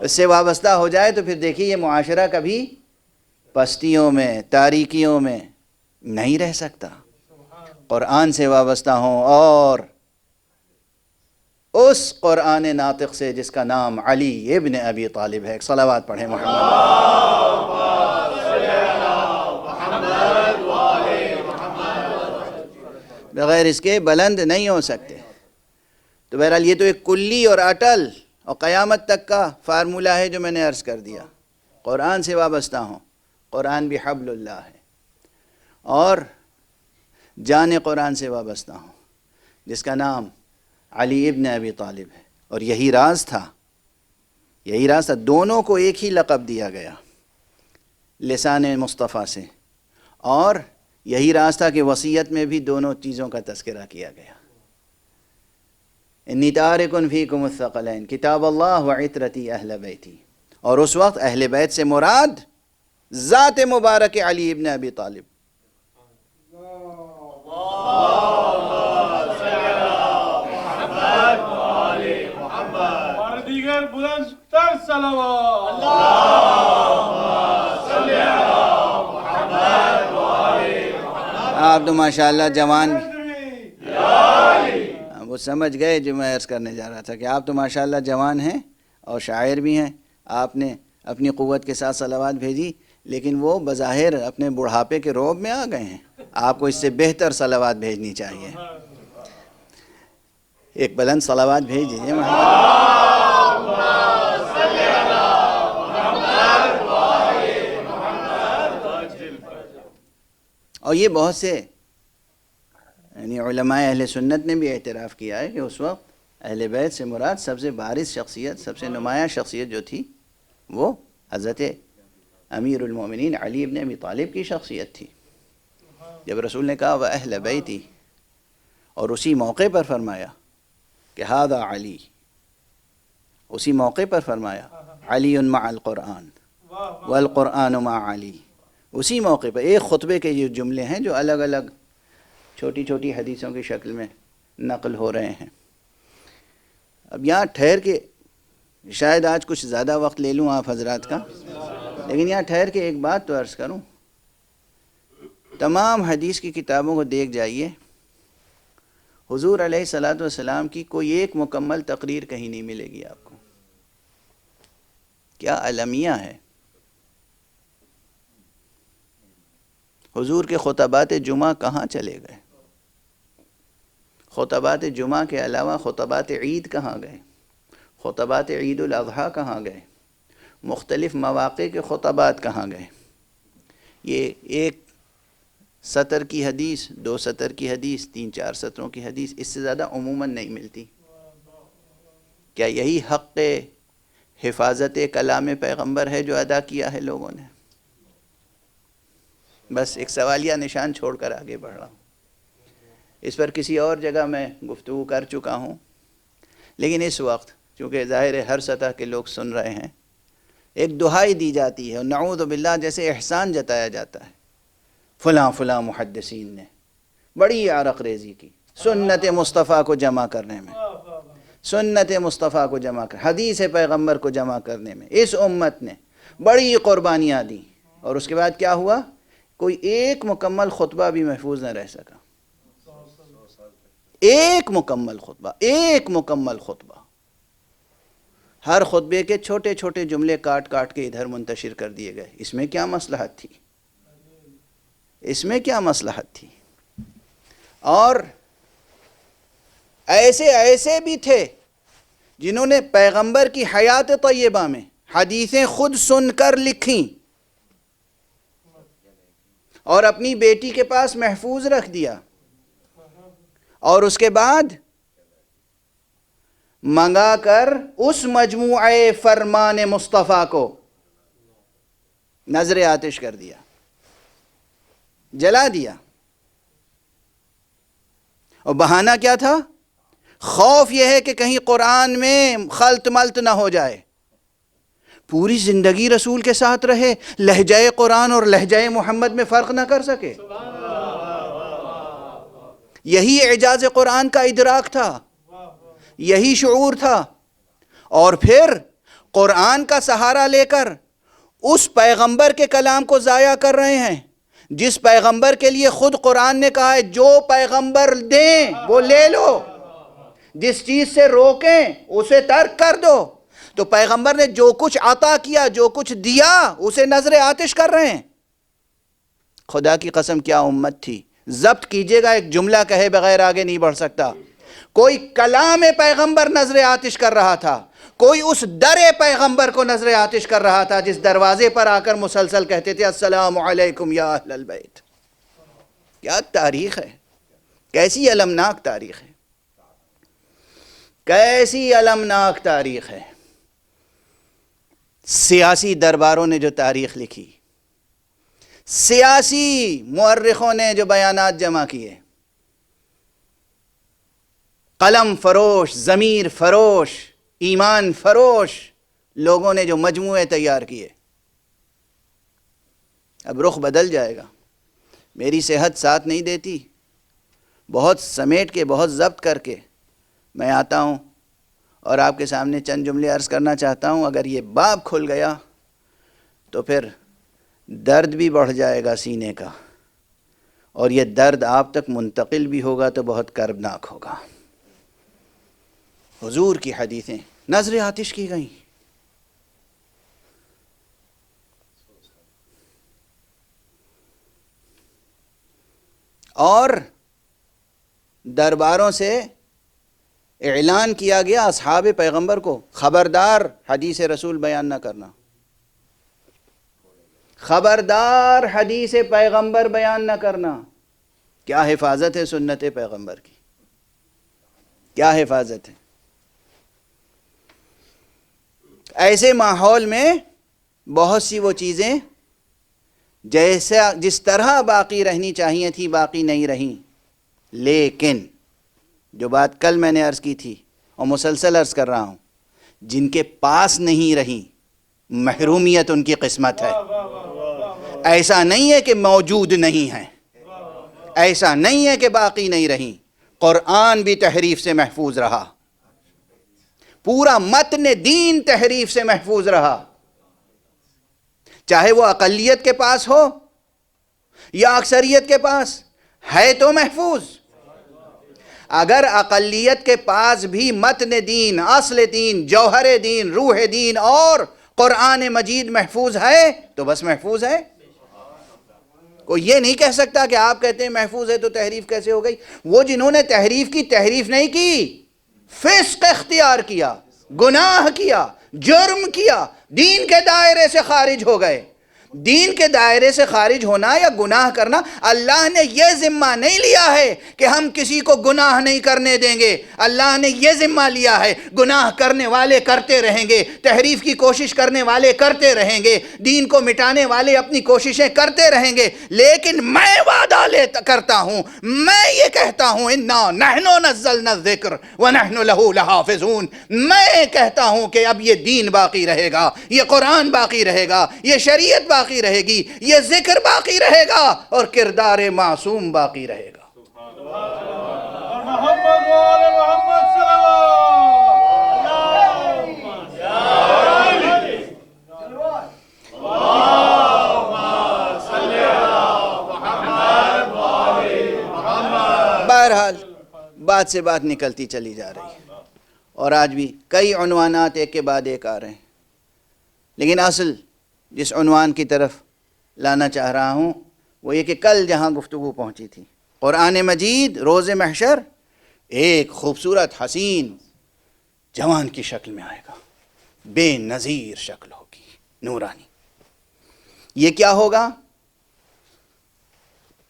S1: اس سے وابستہ ہو جائے تو پھر دیکھیے یہ معاشرہ کبھی پستیوں میں تاریکیوں میں نہیں رہ سکتا۔ قرآن سے وابستہ ہوں اور اس قرآن ناطق سے جس کا نام علی ابن ابی طالب ہے۔ صلوات پڑھیں محمد۔ بغیر اس کے بلند نہیں ہو سکتے۔ تو بہرحال یہ تو ایک کلی اور اٹل اور قیامت تک کا فارمولہ ہے جو میں نے عرض کر دیا۔ قرآن سے وابستہ ہوں، قرآن بھی حبل اللہ ہے، اور جان قرآن سے وابستہ ہوں جس کا نام علی ابن ابی طالب ہے، اور یہی راز تھا، دونوں کو ایک ہی لقب دیا گیا لسان مصطفیٰ سے، اور یہی راز تھا کہ وصیت میں بھی دونوں چیزوں کا تذکرہ کیا گیا۔ انی تارک فیکم الثقلین کتاب اللہ وعطرتی اہل بیتی، اور اس وقت اہل بیت سے مراد ذات مبارک علی ابن ابی طالب۔
S2: اور دیگر بلند تر صلوات۔
S1: آپ تو ماشاءاللہ جوان، وہ سمجھ گئے جو میں عرض کرنے جا رہا تھا کہ آپ تو ماشاءاللہ جوان ہیں اور شاعر بھی ہیں۔ آپ نے اپنی قوت کے ساتھ صلوات بھیجی، لیکن وہ بظاہر اپنے بڑھاپے کے روب میں آ گئے ہیں۔ آپ کو اس سے بہتر صلوات بھیجنی چاہیے۔ ایک بلند صلوات بھیج دیجیے اور یہ بہت سے یعنی علماء اہل سنت نے بھی اعتراف کیا ہے کہ اس وقت اہل بیت سے مراد سب سے بارز شخصیت، سب سے نمایاں شخصیت جو تھی وہ حضرت امیر المومنین علی ابن ابی طالب کی شخصیت تھی۔ جب رسول نے کہا وَأَهْلَ بَيْتِي، اور اسی موقع پر فرمایا کہ هذا علی، اسی موقع پر فرمایا علی مع القرآن والقرآن مع علی، اسی موقع پر ایک خطبے کے یہ جملے ہیں جو الگ الگ چھوٹی چھوٹی حدیثوں کی شکل میں نقل ہو رہے ہیں۔ اب یہاں ٹھہر کے شاید آج کچھ زیادہ وقت لے لوں آپ حضرات کا، لیکن یہاں ٹھہر کے ایک بات تو عرض کروں، تمام حدیث کی کتابوں کو دیکھ جائیے، حضور علیہ الصلاۃ والسلام کی کوئی ایک مکمل تقریر کہیں نہیں ملے گی آپ کو۔ کیا المیہ ہے! حضور کے خطبات جمعہ کہاں چلے گئے؟ خطبات جمعہ کے علاوہ خطبات عید کہاں گئے؟ خطبات عید الاضحیٰ کہاں گئے؟ مختلف مواقع کے خطبات کہاں گئے؟ یہ ایک سطر کی حدیث، 2 سطر کی حدیث، 3-4 سطروں کی حدیث، اس سے زیادہ عموماً نہیں ملتی۔ کیا یہی حق حفاظت کلام پیغمبر ہے جو ادا کیا ہے لوگوں نے؟ بس ایک سوالیہ نشان چھوڑ کر آگے بڑھ رہا ہوں۔ اس پر کسی اور جگہ میں گفتگو کر چکا ہوں، لیکن اس وقت چونکہ ظاہر ہے ہر سطح کے لوگ سن رہے ہیں، ایک دہائی دی جاتی ہے اور نعوذ باللہ جیسے احسان جتایا جاتا ہے، فلاں فلاں محدثین نے بڑی عرق ریزی کی سنت مصطفیٰ کو جمع کرنے میں، سنت مصطفیٰ کو جمع کر حدیث پیغمبر کو جمع کرنے میں اس امت نے بڑی قربانیاں دیں، اور اس کے بعد کیا ہوا؟ کوئی ایک مکمل خطبہ بھی محفوظ نہ رہ سکا۔ ایک مکمل خطبہ، ہر خطبے کے چھوٹے چھوٹے جملے کاٹ کاٹ کے ادھر منتشر کر دیے گئے۔ اس میں کیا مصلحت تھی؟ اس میں کیا مصلحت تھی؟ اور ایسے بھی تھے جنہوں نے پیغمبر کی حیات طیبہ میں حدیثیں خود سن کر لکھیں اور اپنی بیٹی کے پاس محفوظ رکھ دیا، اور اس کے بعد منگا کر اس مجموعہ فرمان مصطفیٰ کو نظر آتش کر دیا، جلا دیا۔ اور بہانہ کیا تھا؟ خوف یہ ہے کہ کہیں قرآن میں خلط ملط نہ ہو جائے۔ پوری زندگی رسول کے ساتھ رہے، لہجہ قرآن اور لہجہ محمد میں فرق نہ کر سکے۔ یہی اعجاز قرآن کا ادراک تھا، یہی شعور تھا. اور پھر قرآن کا سہارا لے کر اس پیغمبر کے کلام کو ضائع کر رہے ہیں جس پیغمبر کے لیے خود قرآن نے کہا ہے جو پیغمبر دیں وہ لے لو، جس چیز سے روکیں اسے ترک کر دو. تو پیغمبر نے جو کچھ عطا کیا، جو کچھ دیا، اسے نظر آتش کر رہے ہیں. خدا کی قسم کیا امت تھی. ضبط کیجئے گا، ایک جملہ کہے بغیر آگے نہیں بڑھ سکتا. کوئی کلام پیغمبر نظر آتش کر رہا تھا، کوئی اس در پیغمبر کو نظر آتش کر رہا تھا جس دروازے پر آ کر مسلسل کہتے تھے السلام علیکم یا اہل البیت. کیا تاریخ ہے، کیسی المناک تاریخ ہے، کیسی المناک تاریخ ہے. سیاسی درباروں نے جو تاریخ لکھی، سیاسی مورخوں نے جو بیانات جمع کیے، قلم فروش، ضمیر فروش، ایمان فروش لوگوں نے جو مجموعے تیار کیے. اب رخ بدل جائے گا. میری صحت ساتھ نہیں دیتی، بہت سمیٹ کے، بہت ضبط کر کے میں آتا ہوں اور آپ کے سامنے چند جملے عرض کرنا چاہتا ہوں. اگر یہ باب کھل گیا تو پھر درد بھی بڑھ جائے گا سینے کا، اور یہ درد آپ تک منتقل بھی ہوگا تو بہت کربناک ہوگا. حضور کی حدیثیں نظر آتش کی گئیں. اور درباروں سے اعلان کیا گیا اصحاب پیغمبر کو، خبردار حدیث رسول بیان نہ کرنا، خبردار حدیث پیغمبر بیان نہ کرنا. کیا حفاظت ہے سنت پیغمبر کی، کیا حفاظت ہے. ایسے ماحول میں بہت سی وہ چیزیں جس طرح باقی رہنی چاہیے تھی باقی نہیں رہیں. لیکن جو بات کل میں نے عرض کی تھی اور مسلسل عرض کر رہا ہوں، جن کے پاس نہیں رہیں محرومیت ان کی قسمت ہے. ایسا نہیں ہے کہ موجود نہیں ہیں، ایسا نہیں ہے کہ باقی نہیں رہیں. قرآن بھی تحریف سے محفوظ رہا، پورا متن دین تحریف سے محفوظ رہا، چاہے وہ اقلیت کے پاس ہو یا اکثریت کے پاس، ہے تو محفوظ. اگر اقلیت کے پاس بھی متن دین، اصل دین، جوہر دین، روح دین اور قرآن مجید محفوظ ہے تو بس محفوظ ہے. کوئی یہ نہیں کہہ سکتا کہ آپ کہتے ہیں محفوظ ہے تو تحریف کیسے ہو گئی. وہ جنہوں نے تحریف کی، تحریف نہیں کی، فسق اختیار کیا، گناہ کیا، جرم کیا، دین کے دائرے سے خارج ہو گئے. دین کے دائرے سے خارج ہونا یا گناہ کرنا، اللہ نے یہ ذمہ نہیں لیا ہے کہ ہم کسی کو گناہ نہیں کرنے دیں گے. اللہ نے یہ ذمہ لیا ہے گناہ کرنے والے کرتے رہیں گے، تحریف کی کوشش کرنے والے کرتے رہیں گے، دین کو مٹانے والے اپنی کوششیں کرتے رہیں گے. لیکن میں وعدہ کرتا ہوں، میں یہ کہتا ہوں انا نحن نزلنا الذکر ونحن لہ لحافظون. میں کہتا ہوں کہ اب یہ دین باقی رہے گا، یہ قرآن باقی رہے گا، یہ شریعت باقی رہے گی، یہ ذکر باقی رہے گا، اور کردار معصوم باقی رہے گا.
S2: محمد وآل محمد
S1: بہرحال بات سے بات نکلتی چلی جا رہی ہے، اور آج بھی کئی عنوانات ایک کے بعد ایک آ رہے ہیں. لیکن اصل جس عنوان کی طرف لانا چاہ رہا ہوں وہ یہ کہ کل جہاں گفتگو پہنچی تھی، قرآن مجید روز محشر ایک خوبصورت حسین جوان کی شکل میں آئے گا، بے نظیر شکل ہوگی، نورانی. یہ کیا ہوگا؟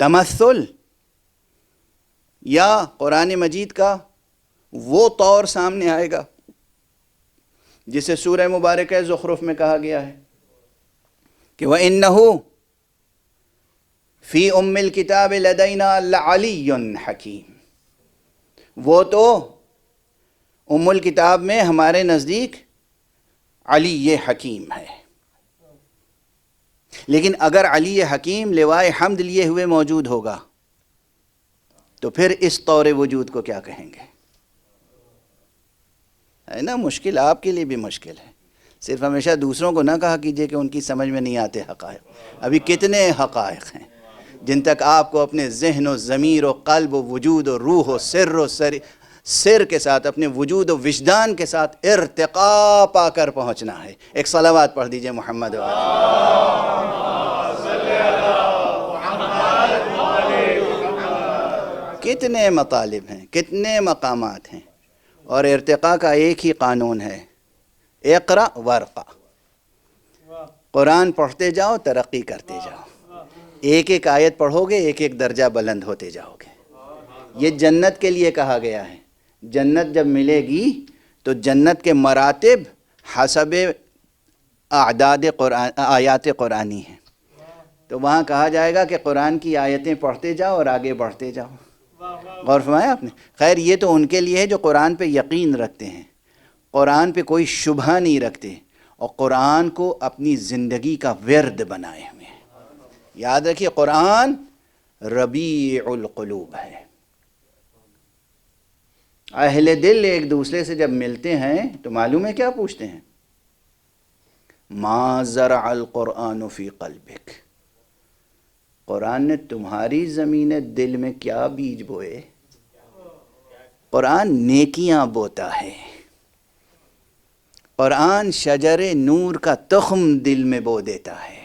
S1: تمثل، یا قرآن مجید کا وہ طور سامنے آئے گا جسے سورہ مبارکہ زخرف میں کہا گیا ہے کہ وَإِنَّهُ فِي أُمِّ الْكِتَابِ لَدَيْنَا لَعَلِيٌّ حَكِيمٌ. وہ تو ام الکتاب میں ہمارے نزدیک علی حکیم ہے. لیکن اگر علی حکیم لوائے حمد لیے ہوئے موجود ہوگا تو پھر اس طور وجود کو کیا کہیں گے؟ ہے نا مشکل، آپ کے لیے بھی مشکل ہے۔ صرف ہمیشہ دوسروں کو نہ کہا کیجئے کہ ان کی سمجھ میں نہیں آتے حقائق۔ ابھی کتنے حقائق ہیں جن تک آپ کو اپنے ذہن و ضمیر و قلب و وجود و روح و سر کے ساتھ، اپنے وجود و وجدان کے ساتھ ارتقاء پا کر پہنچنا ہے۔ ایک صلوات پڑھ دیجئے محمد کتنے مطالب ہیں، کتنے مقامات ہیں، اور ارتقاء کا ایک ہی قانون ہے، اقرأ ورقہ۔ قرآن پڑھتے جاؤ، ترقی کرتے جاؤ، ایک ایک آیت پڑھو گے، ایک ایک درجہ بلند ہوتے جاؤ گے۔ یہ جنت کے لیے کہا گیا ہے۔ جنت جب ملے گی تو جنت کے مراتب حسب اعداد آیات قرآنی ہیں، تو وہاں کہا جائے گا کہ قرآن کی آیتیں پڑھتے جاؤ اور آگے بڑھتے جاؤ۔ غور فرمایا آپ نے؟ خیر یہ تو ان کے لیے ہے جو قرآن پہ یقین رکھتے ہیں، قرآن پہ کوئی شبہ نہیں رکھتے، اور قرآن کو اپنی زندگی کا ورد بنائے ہوئے ہیں۔ یاد رکھیے قرآن ربیع القلوب ہے۔ اہل دل ایک دوسرے سے جب ملتے ہیں تو معلوم ہے کیا پوچھتے ہیں؟ ما زرع القرآن فی قلبک، قرآن نے تمہاری زمین دل میں کیا بیج بوئے؟ قرآن نیکیاں بوتا ہے، قرآن شجر نور کا تخم دل میں بو دیتا ہے،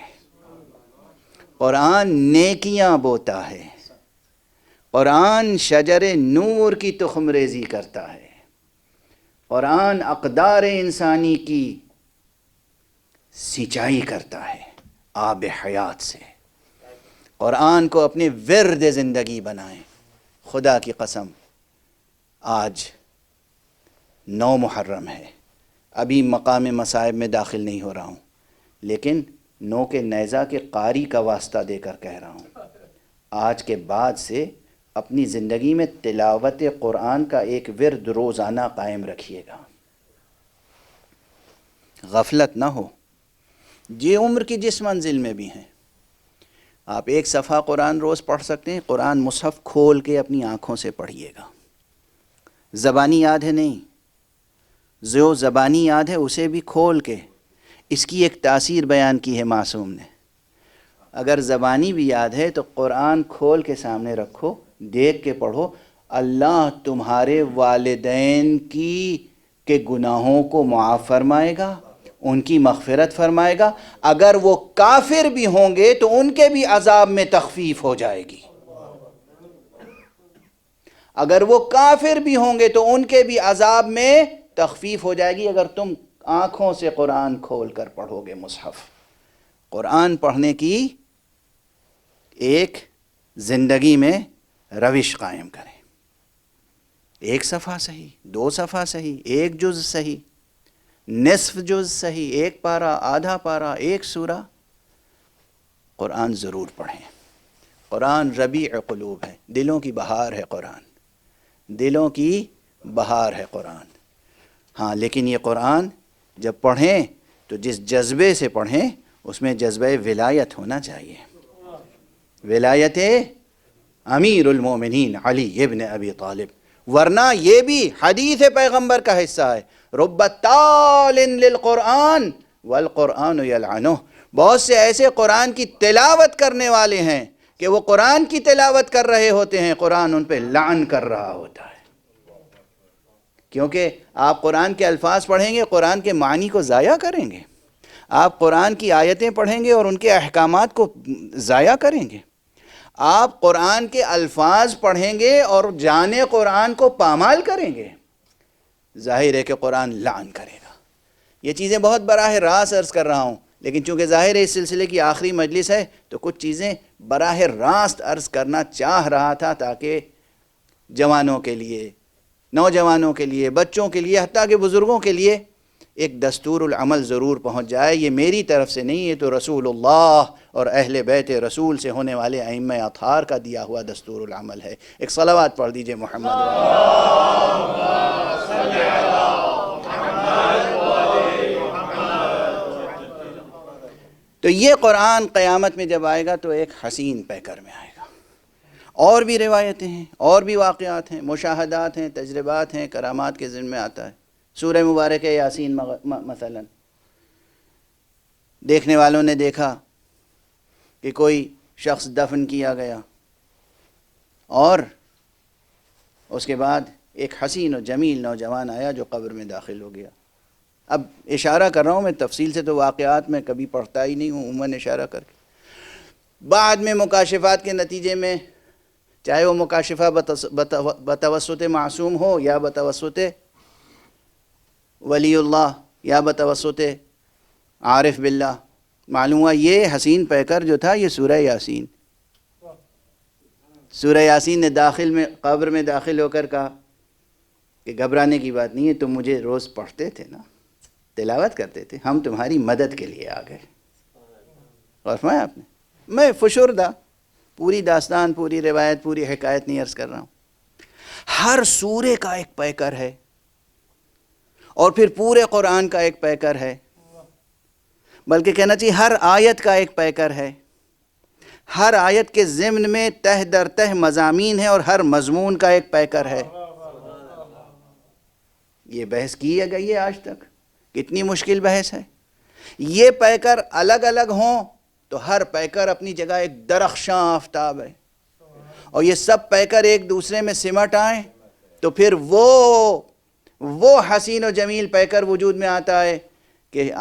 S1: قرآن نیکیاں بوتا ہے، قرآن شجر نور کی تخم ریزی کرتا ہے، قرآن اقدار انسانی کی سینچائی کرتا ہے آب حیات سے۔ قرآن کو اپنے ورد زندگی بنائیں۔ خدا کی قسم آج 9 محرم ہے، ابھی مقام مصائب میں داخل نہیں ہو رہا ہوں، لیکن 9 کے نیزہ کے قاری کا واسطہ دے کر کہہ رہا ہوں، آج کے بعد سے اپنی زندگی میں تلاوت قرآن کا ایک ورد روزانہ قائم رکھیے گا، غفلت نہ ہو۔ جی عمر کی جس منزل میں بھی ہیں، آپ ایک صفحہ قرآن روز پڑھ سکتے ہیں۔ قرآن مصحف کھول کے اپنی آنکھوں سے پڑھیے گا، زبانی یاد ہے نہیں، جو زبانی یاد ہے اسے بھی کھول کے۔ اس کی ایک تاثیر بیان کی ہے معصوم نے، اگر زبانی بھی یاد ہے تو قرآن کھول کے سامنے رکھو، دیکھ کے پڑھو، اللہ تمہارے والدین کے گناہوں کو معاف فرمائے گا، ان کی مغفرت فرمائے گا، اگر وہ کافر بھی ہوں گے تو ان کے بھی عذاب میں تخفیف ہو جائے گی، اگر وہ کافر بھی ہوں گے تو ان کے بھی عذاب میں تخفیف ہو جائے گی اگر تم آنکھوں سے قرآن کھول کر پڑھو گے مصحف۔ قرآن پڑھنے کی ایک زندگی میں روش قائم کریں، ایک صفحہ صحیح، 2 صفحہ صحیح، 1 جز صحیح، نصف جز صحیح، 1 پارہ، آدھا پارہ، 1 سورہ، قرآن ضرور پڑھیں۔ قرآن ربیع قلوب ہے، دلوں کی بہار ہے قرآن، دلوں کی بہار ہے قرآن۔ ہاں لیکن یہ قرآن جب پڑھیں تو جس جذبے سے پڑھیں اس میں جذبہ ولایت ہونا چاہیے، ولایت امیر المومنین علی ابن ابی طالب، ورنہ یہ بھی حدیث پیغمبر کا حصہ ہے، رب تال للقرآن والقرآن یلعنہ، بہت سے ایسے قرآن کی تلاوت کرنے والے ہیں کہ وہ قرآن کی تلاوت کر رہے ہوتے ہیں، قرآن ان پہ لعن کر رہا ہوتا ہے، کیونکہ آپ قرآن کے الفاظ پڑھیں گے، قرآن کے معنی کو ضائع کریں گے، آپ قرآن کی آیتیں پڑھیں گے اور ان کے احکامات کو ضائع کریں گے، آپ قرآن کے الفاظ پڑھیں گے اور جانے قرآن کو پامال کریں گے، ظاہر ہے کہ قرآن لعن کرے گا۔ یہ چیزیں بہت براہ راست عرض کر رہا ہوں، لیکن چونکہ ظاہر ہے اس سلسلے کی آخری مجلس ہے تو کچھ چیزیں براہ راست عرض کرنا چاہ رہا تھا تاکہ جوانوں کے لیے، نوجوانوں کے لیے، بچوں کے لیے، حتیٰ کہ بزرگوں کے لیے ایک دستور العمل ضرور پہنچ جائے۔ یہ میری طرف سے نہیں، یہ تو رسول اللہ اور اہل بیت رسول سے ہونے والے ائمہ اطہار کا دیا ہوا دستور العمل ہے۔ ایک صلوات پڑھ دیجئے محمد تو یہ قرآن قیامت میں جب آئے گا تو ایک حسین پیکر میں آئے گا، اور بھی روایتیں ہیں، اور بھی واقعات ہیں، مشاہدات ہیں، تجربات ہیں، کرامات کے ذمہ آتا ہے۔ سورہ مبارک یاسین مثلا دیکھنے والوں نے دیکھا کہ کوئی شخص دفن کیا گیا اور اس کے بعد ایک حسین و جمیل نوجوان آیا جو قبر میں داخل ہو گیا۔ اب اشارہ کر رہا ہوں میں، تفصیل سے تو واقعات میں کبھی پڑھتا ہی نہیں ہوں، عموماً اشارہ کر کے۔ بعد میں مکاشفات کے نتیجے میں، چاہے وہ مکاشفہ بتوسط معصوم ہو یا بتوسط ولی اللہ یا بتوسط عارف باللہ، معلوم ہوا یہ حسین پیکر جو تھا یہ سورہ یاسین، سورہ یاسین نے قبر میں داخل ہو کر کہا کہ گھبرانے کی بات نہیں ہے، تم مجھے روز پڑھتے تھے نا، تلاوت کرتے تھے، ہم تمہاری مدد کے لیے آ گئے۔ اور فرمایا آپ نے، میں فشردہ پوری داستان، پوری روایت، پوری حکایت نہیں عرض کر رہا ہوں، ہر سورے کا ایک پیکر ہے اور پھر پورے قرآن کا ایک پیکر ہے، بلکہ کہنا چاہیے ہر آیت کا ایک پیکر ہے۔ ہر آیت کے ضمن میں تہ در تہ مضامین ہیں اور ہر مضمون کا ایک پیکر ہے۔ یہ بحث کی گئی ہے آج تک، کتنی مشکل بحث ہے۔ یہ پیکر الگ الگ ہوں تو ہر پیکر اپنی جگہ ایک درخشاں آفتاب ہے، اور یہ سب پیکر ایک دوسرے میں سمٹ آئیں تو پھر وہ حسین و جمیل پیکر وجود میں آتا ہے کہ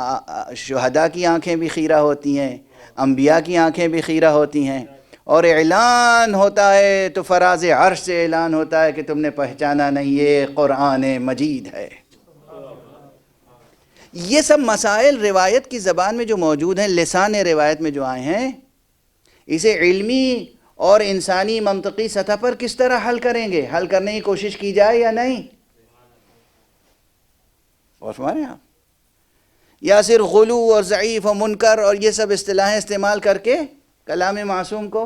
S1: شہداء کی آنکھیں بھی خیرہ ہوتی ہیں، انبیاء کی آنکھیں بھی خیرہ ہوتی ہیں، اور اعلان ہوتا ہے تو فراز عرش سے اعلان ہوتا ہے کہ تم نے پہچانا نہیں، یہ قرآن مجید ہے۔ یہ سب مسائل روایت کی زبان میں جو موجود ہیں، لسان روایت میں جو آئے ہیں، اسے علمی اور انسانی منطقی سطح پر کس طرح حل کریں گے؟ حل کرنے کی کوشش کی جائے یا نہیں؟ اور ہمارے یہاں یا صرف غلو اور ضعیف و منکر اور یہ سب اصطلاحیں استعمال کر کے کلام معصوم کو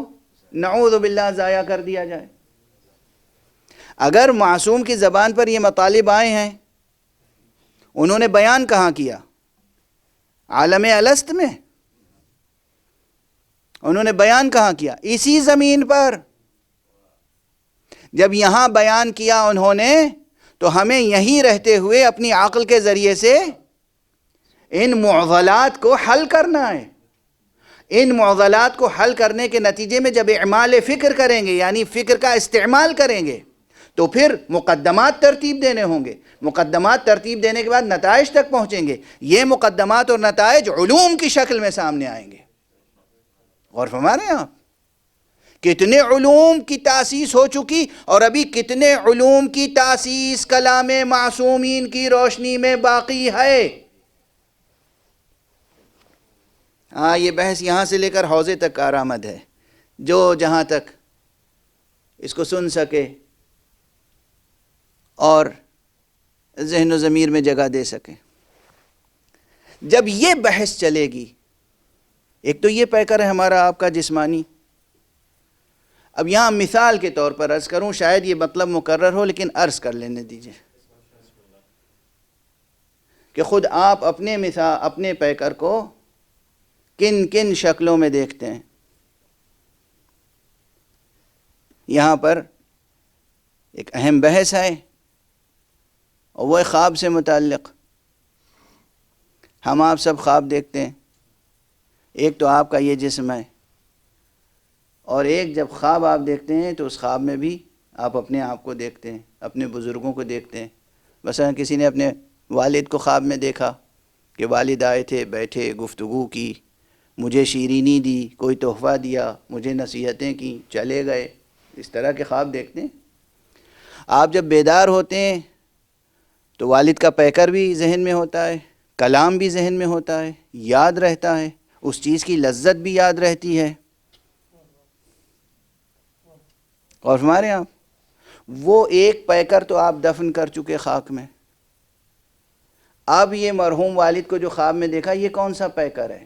S1: نعوذ باللہ ضائع کر دیا جائے؟ اگر معصوم کی زبان پر یہ مطالب آئے ہیں، انہوں نے بیان کہاں کیا؟ عالم الست میں؟ انہوں نے بیان کہاں کیا؟ اسی زمین پر۔ جب یہاں بیان کیا انہوں نے تو ہمیں یہیں رہتے ہوئے اپنی عقل کے ذریعے سے ان معضلات کو حل کرنا ہے۔ ان معضلات کو حل کرنے کے نتیجے میں جب اعمال فکر کریں گے، یعنی فکر کا استعمال کریں گے، تو پھر مقدمات ترتیب دینے ہوں گے۔ مقدمات ترتیب دینے کے بعد نتائج تک پہنچیں گے۔ یہ مقدمات اور نتائج علوم کی شکل میں سامنے آئیں گے۔ غور فرما رہے ہیں آپ؟ کتنے علوم کی تاسیس ہو چکی اور ابھی کتنے علوم کی تاسیس کلام معصومین کی روشنی میں باقی ہے۔ ہاں، یہ بحث یہاں سے لے کر حوضے تک کارآمد ہے۔ جو جہاں تک اس کو سن سکے اور ذہن و ضمیر میں جگہ دے سکے۔ جب یہ بحث چلے گی، ایک تو یہ پیکر ہے ہمارا آپ کا جسمانی۔ اب یہاں مثال کے طور پر عرض کروں، شاید یہ مطلب مکرر ہو لیکن عرض کر لینے دیجئے کہ خود آپ اپنے پیکر کو کن کن شکلوں میں دیکھتے ہیں۔ یہاں پر ایک اہم بحث ہے اور وہ خواب سے متعلق۔ ہم آپ سب خواب دیکھتے ہیں، ایک تو آپ کا یہ جسم ہے، اور ایک جب خواب آپ دیکھتے ہیں تو اس خواب میں بھی آپ اپنے آپ کو دیکھتے ہیں، اپنے بزرگوں کو دیکھتے ہیں۔ مثلا کسی نے اپنے والد کو خواب میں دیکھا کہ والد آئے تھے، بیٹھے، گفتگو کی، مجھے شیرینی دی، کوئی تحفہ دیا، مجھے نصیحتیں کی، چلے گئے۔ اس طرح کے خواب دیکھتے ہیں۔ آپ جب بیدار ہوتے ہیں تو والد کا پیکر بھی ذہن میں ہوتا ہے، کلام بھی ذہن میں ہوتا ہے، یاد رہتا ہے، اس چیز کی لذت بھی یاد رہتی ہے۔ اور ہمارے آپ وہ ایک پیکر تو آپ دفن کر چکے خاک میں، اب یہ مرحوم والد کو جو خواب میں دیکھا، یہ کون سا پیکر ہے؟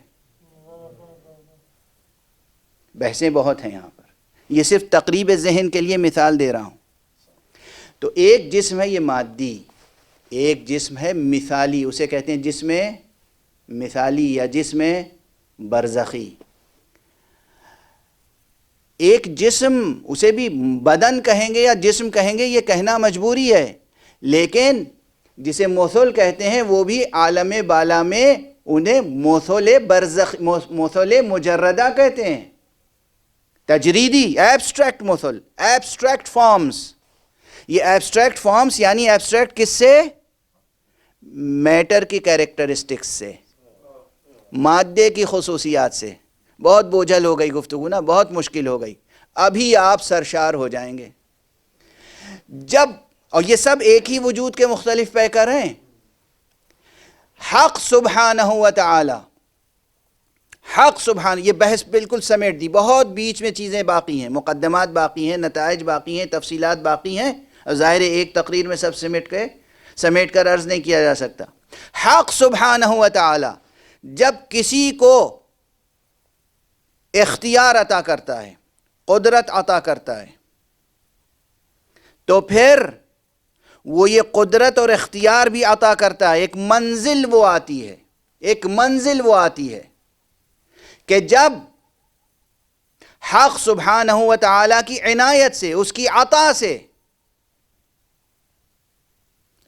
S1: بحثیں بہت ہیں یہاں پر، یہ صرف تقریب ذہن کے لیے مثال دے رہا ہوں۔ تو ایک جسم ہے یہ مادی، ایک جسم ہے مثالی، اسے کہتے ہیں جسم مثالی یا جسم برزخی۔ ایک جسم، اسے بھی بدن کہیں گے یا جسم کہیں گے یہ کہنا مجبوری ہے، لیکن جسے مثل کہتے ہیں وہ بھی عالم بالا میں انہیں مثل برزخ، مثل مجردہ کہتے ہیں، تجریدی ایبسٹریکٹ مثل، ایبسٹریکٹ فارمز. یہ ایبسٹریکٹ فارمز یعنی ایبسٹریکٹ کس سے؟ میٹر کی کیریکٹرسٹکس سے، مادے کی خصوصیات سے. بہت بوجھل ہو گئی گفتگو نا، بہت مشکل ہو گئی، ابھی آپ سرشار ہو جائیں گے جب. اور یہ سب ایک ہی وجود کے مختلف پیکر ہیں. حق سبحانہ و تعالی، حق سبحانہ، یہ بحث بالکل سمیٹ دی، بہت بیچ میں چیزیں باقی ہیں، مقدمات باقی ہیں، نتائج باقی ہیں، تفصیلات باقی ہیں. ظاہر ہے ایک تقریر میں سب سمیٹ کر عرض نہیں کیا جا سکتا. حق سبحانہ و تعالی جب کسی کو اختیار عطا کرتا ہے، قدرت عطا کرتا ہے، تو پھر وہ یہ قدرت اور اختیار بھی عطا کرتا ہے. ایک منزل وہ آتی ہے، ایک منزل وہ آتی ہے کہ جب حق سبحانہ و تعالی کی عنایت سے، اس کی عطا سے،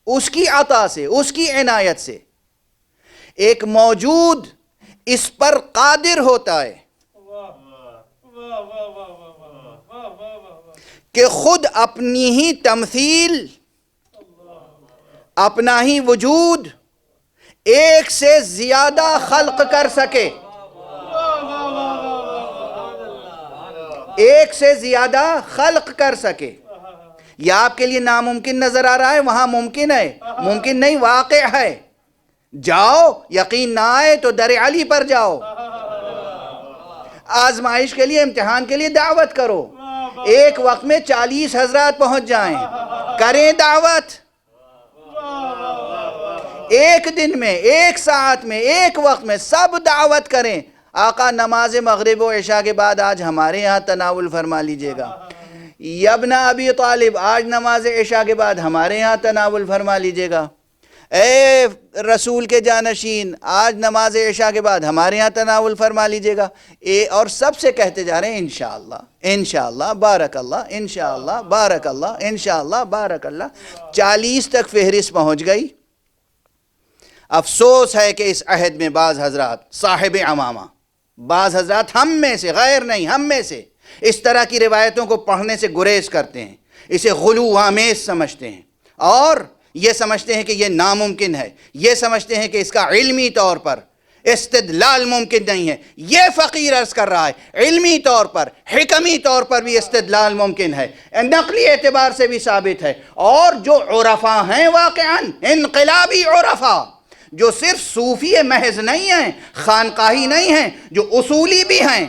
S1: اس کی عطا سے، اس کی عنایت سے ایک موجود اس پر قادر ہوتا ہے کہ خود اپنی ہی تمثیل، اپنا ہی وجود ایک سے زیادہ خلق کر سکے، ایک سے زیادہ خلق کر سکے. یہ آپ کے لیے ناممکن نظر آ رہا ہے، وہاں ممکن ہے، ممکن نہیں، واقع ہے. جاؤ، یقین نہ آئے تو در علی پر جاؤ، آزمائش کے لیے، امتحان کے لیے دعوت کرو. ایک وقت میں 40 حضرات پہنچ جائیں، کریں دعوت، ایک دن میں، ایک ساعت میں، ایک وقت میں سب دعوت کریں. آقا نماز مغرب و عشاء کے بعد آج ہمارے یہاں تناول فرما لیجئے گا. یا ابن ابی طالب آج نماز عشاء کے بعد ہمارے یہاں تناول فرما لیجئے گا. اے رسول کے جانشین آج نماز عشاء کے بعد ہمارے یہاں تناول فرما لیجئے گا. اور سب سے کہتے جا رہے ہیں انشاءاللہ، انشاءاللہ، بارک اللہ، انشاءاللہ، بارک اللہ، انشاءاللہ، بارک اللہ. 40 تک فہرست پہنچ گئی. افسوس ہے کہ اس عہد میں بعض حضرات صاحب عمامہ، بعض حضرات ہم میں سے، غیر نہیں ہم میں سے، اس طرح کی روایتوں کو پڑھنے سے گریز کرتے ہیں، اسے غلو آمیز سمجھتے ہیں، اور یہ سمجھتے ہیں کہ یہ ناممکن ہے، یہ سمجھتے ہیں کہ اس کا علمی طور پر استدلال ممکن نہیں ہے. یہ فقیر عرض کر رہا ہے علمی طور پر، حکمی طور پر بھی استدلال ممکن ہے، نقلی اعتبار سے بھی ثابت ہے. اور جو عرفاء ہیں واقعاً انقلابی عرفاء، جو صرف صوفی محض نہیں ہیں، خانقاہی نہیں ہیں، جو اصولی بھی ہیں،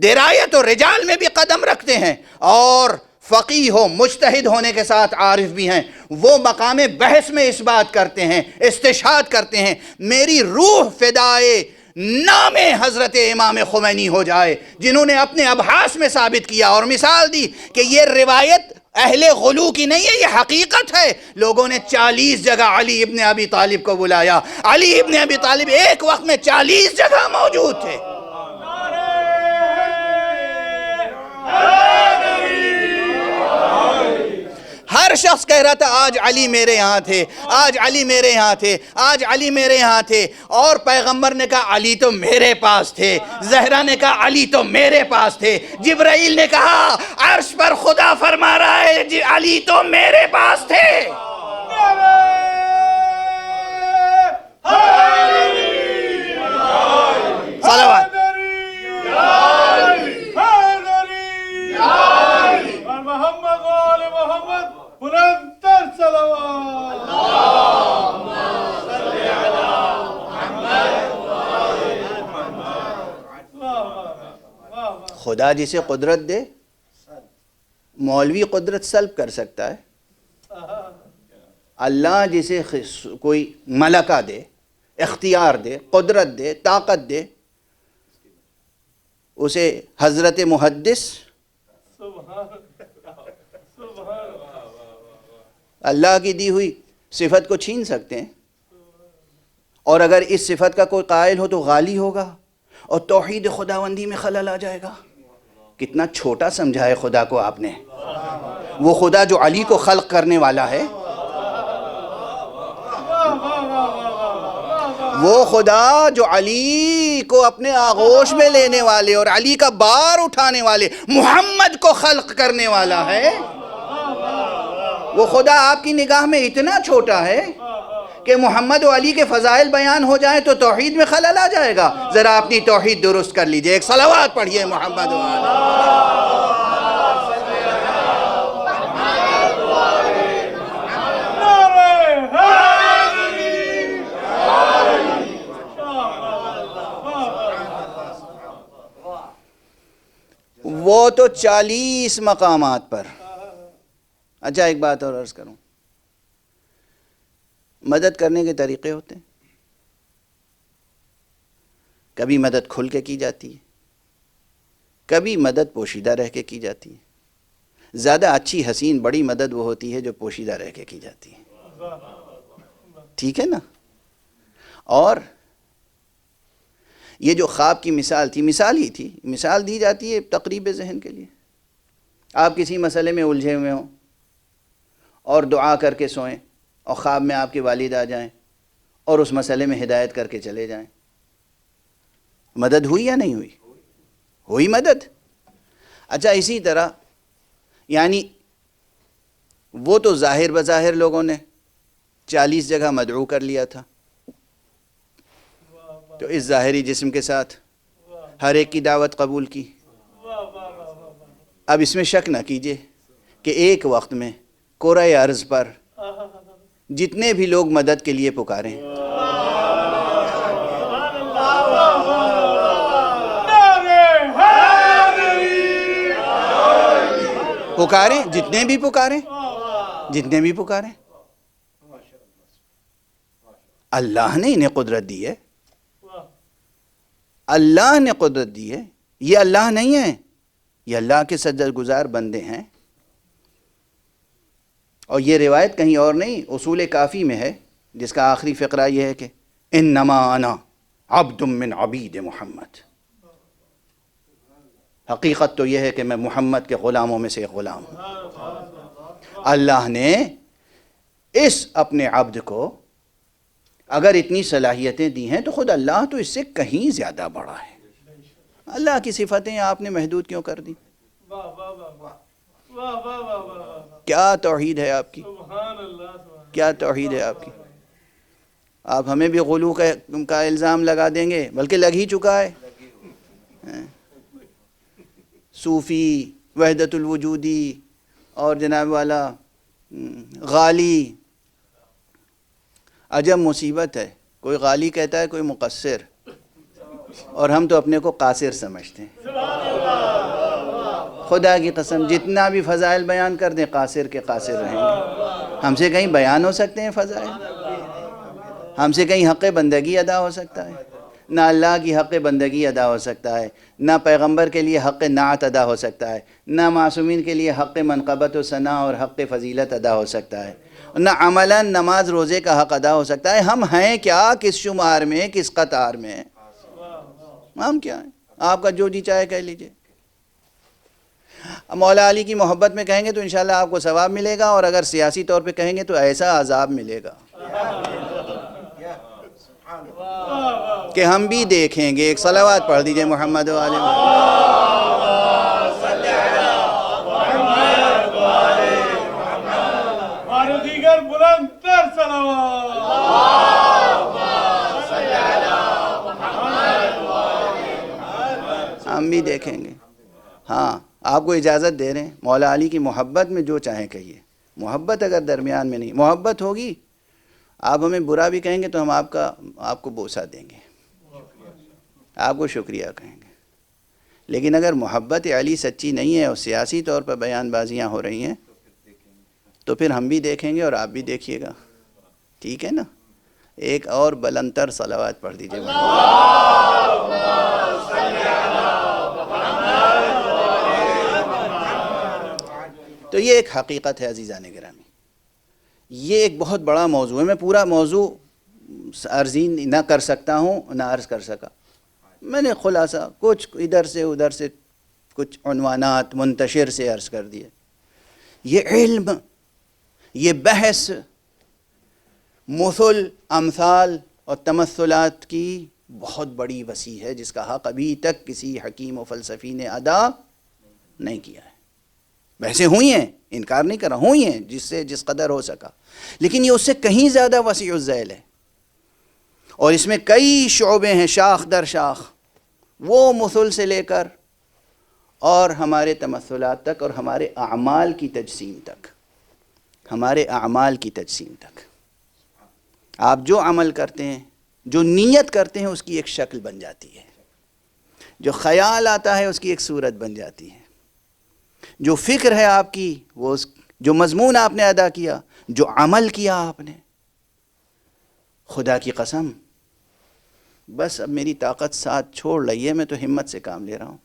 S1: درایت و رجال میں بھی قدم رکھتے ہیں، اور فقیہ و مجتہد ہونے کے ساتھ عارف بھی ہیں، وہ مقام بحث میں اس بات کرتے ہیں، استشہاد کرتے ہیں. میری روح فدائے نام حضرت امام خمینی ہو جائے، جنہوں نے اپنے ابحاث میں ثابت کیا اور مثال دی کہ یہ روایت اہل غلو کی نہیں ہے، یہ حقیقت ہے. لوگوں نے 40 جگہ علی ابن ابی طالب کو بلایا. علی ابن ابی طالب ایک وقت میں 40 جگہ موجود تھے. ہر شخص کہہ رہا تھا آج علی میرے یہاں تھے، آج علی میرے یہاں تھے، آج علی میرے یہاں تھے. اور پیغمبر نے کہا علی تو میرے پاس تھے، زہرا نے کہا علی تو میرے پاس تھے، جبرائیل نے کہا عرش پر خدا فرما رہا ہے علی تو میرے پاس تھے. صلوات. خدا جسے قدرت دے، مولوی قدرت سلب کر سکتا ہے. اللہ جسے کوئی ملکہ دے، اختیار دے، قدرت دے، طاقت دے، اسے حضرت محدث اللہ کی دی ہوئی صفت کو چھین سکتے ہیں. اور اگر اس صفت کا کوئی قائل ہو تو غالی ہوگا اور توحید خداوندی میں خلل آ جائے گا. کتنا چھوٹا سمجھا ہے خدا کو آپ نے. وہ خدا جو علی کو خلق کرنے والا ہے، وہ خدا جو علی کو اپنے آغوش میں لینے والے اور علی کا بار اٹھانے والے محمد کو خلق کرنے والا ہے، وہ خدا آپ کی نگاہ میں اتنا چھوٹا ہے کہ محمد و علی کے فضائل بیان ہو جائیں تو توحید میں خلل آ جائے گا. ذرا اپنی توحید درست کر لیجئے. ایک صلوات پڑھیے محمد و علی. وہ تو 40 مقامات پر. اچھا ایک بات اور عرض کروں، مدد کرنے کے طریقے ہوتے ہیں. کبھی مدد کھل کے کی جاتی ہے، کبھی مدد پوشیدہ رہ کے کی جاتی ہے. زیادہ اچھی حسین بڑی مدد وہ ہوتی ہے جو پوشیدہ رہ کے کی جاتی ہے. ٹھیک ہے نا؟ اور یہ جو خواب کی مثال تھی، مثال ہی تھی، مثال دی جاتی ہے تقریب ذہن کے لیے. آپ کسی مسئلے میں الجھے ہوئے ہوں اور دعا کر کے سوئیں اور خواب میں آپ کے والد آ جائیں اور اس مسئلے میں ہدایت کر کے چلے جائیں. مدد ہوئی یا نہیں ہوئی؟ ہوئی مدد. اچھا اسی طرح یعنی وہ تو ظاہر بظاہر لوگوں نے 40 جگہ مدعو کر لیا تھا، تو اس ظاہری جسم کے ساتھ ہر ایک کی دعوت قبول کی. اب اس میں شک نہ کیجئے کہ ایک وقت میں کرۂ ارض پر جتنے بھی لوگ مدد کے لیے پکاریں، جتنے بھی پکاریں اللہ نے انہیں قدرت دی ہے. اللہ نے قدرت دی ہے. یہ اللہ نہیں ہے، یہ اللہ کے سجدگزار بندے ہیں. اور یہ روایت کہیں اور نہیں، اصول کافی میں ہے، جس کا آخری فقرہ یہ ہے کہ انما انا عبد من عبید محمد. حقیقت تو یہ ہے کہ میں محمد کے غلاموں میں سے ایک غلام ہوں. اللہ نے اس اپنے عبد کو اگر اتنی صلاحیتیں دی ہیں تو خود اللہ تو اس سے کہیں زیادہ بڑا ہے. اللہ کی صفتیں آپ نے محدود کیوں کر دی؟ کیا توحید ہے آپ کی؟ کیا توحید ہے آپ کی؟ آپ ہمیں بھی غلو کا الزام لگا دیں گے، بلکہ لگ ہی چکا ہے. صوفی، وحدت الوجودی اور جناب والا غالی. عجب مصیبت ہے، کوئی غالی کہتا ہے، کوئی مقصر، اور ہم تو اپنے کو قاصر سمجھتے ہیں. خدا کی قسم جتنا بھی فضائل بیان کر دیں قاصر کے قاصر رہیں گے. ہم سے کہیں بیان ہو سکتے ہیں فضائل؟ ہم سے کہیں حق بندگی ادا ہو سکتا ہے؟ نہ اللہ کی حق بندگی ادا ہو سکتا ہے، نہ پیغمبر کے لیے حق نعت ادا ہو سکتا ہے، نہ معصومین کے لیے حق منقبت و ثنا اور حق فضیلت ادا ہو سکتا ہے، نہ عملاً نماز روزے کا حق ادا ہو سکتا ہے. ہم ہیں کیا؟ کس شمار میں، کس قطار میں؟ ہم کیا ہیں؟ آپ کا جو جی چاہے کہہ لیجئے. مولا علی کی محبت میں کہیں گے تو انشاءاللہ آپ کو ثواب ملے گا، اور اگر سیاسی طور پہ کہیں گے تو ایسا عذاب ملے گا کہ ہم بھی دیکھیں گے. ایک صلوات پڑھ دیجئے محمد و آل ہم بھی دیکھیں گے. ہاں آپ کو اجازت دے رہے ہیں، مولا علی کی محبت میں جو چاہیں کہیے. محبت اگر درمیان میں نہیں، محبت ہوگی، آپ ہمیں برا بھی کہیں گے تو ہم آپ کو بوسہ دیں گے، آپ کو شکریہ کہیں گے. لیکن اگر محبت علی سچی نہیں ہے اور سیاسی طور پر بیان بازیاں ہو رہی ہیں تو پھر ہم بھی دیکھیں گے اور آپ بھی دیکھیے گا. ٹھیک ہے نا؟ ایک اور بلندتر صلوات پڑھ دیجئے. تو یہ ایک حقیقت ہے عزیزان گرامی. یہ ایک بہت بڑا موضوع ہے. میں پورا موضوع عرض نہ کر سکتا ہوں، نہ عرض کر سکا. میں نے خلاصہ کچھ ادھر سے ادھر سے کچھ عنوانات منتشر سے عرض کر دیے. یہ علم، یہ بحث مثل، امثال اور تمثلات کی بہت بڑی وسیع ہے، جس کا حق ابھی تک کسی حکیم و فلسفی نے ادا نہیں کیا ہے. بحثیں ہوئی ہیں، انکار نہیں کر رہا، ہوئی ہیں جس قدر ہو سکا، لیکن یہ اس سے کہیں زیادہ وسیع الذیل ہے، اور اس میں کئی شعبے ہیں شاخ در شاخ، وہ مثل سے لے کر اور ہمارے تمثلات تک اور ہمارے اعمال کی تجسیم تک. ہمارے اعمال کی تجسیم تک آپ جو عمل کرتے ہیں، جو نیت کرتے ہیں، اس کی ایک شکل بن جاتی ہے. جو خیال آتا ہے اس کی ایک صورت بن جاتی ہے. جو فکر ہے آپ کی، وہ جو مضمون آپ نے ادا کیا، جو عمل کیا آپ نے، خدا کی قسم بس اب میری طاقت ساتھ چھوڑ رہی ہے، میں تو ہمت سے کام لے رہا ہوں،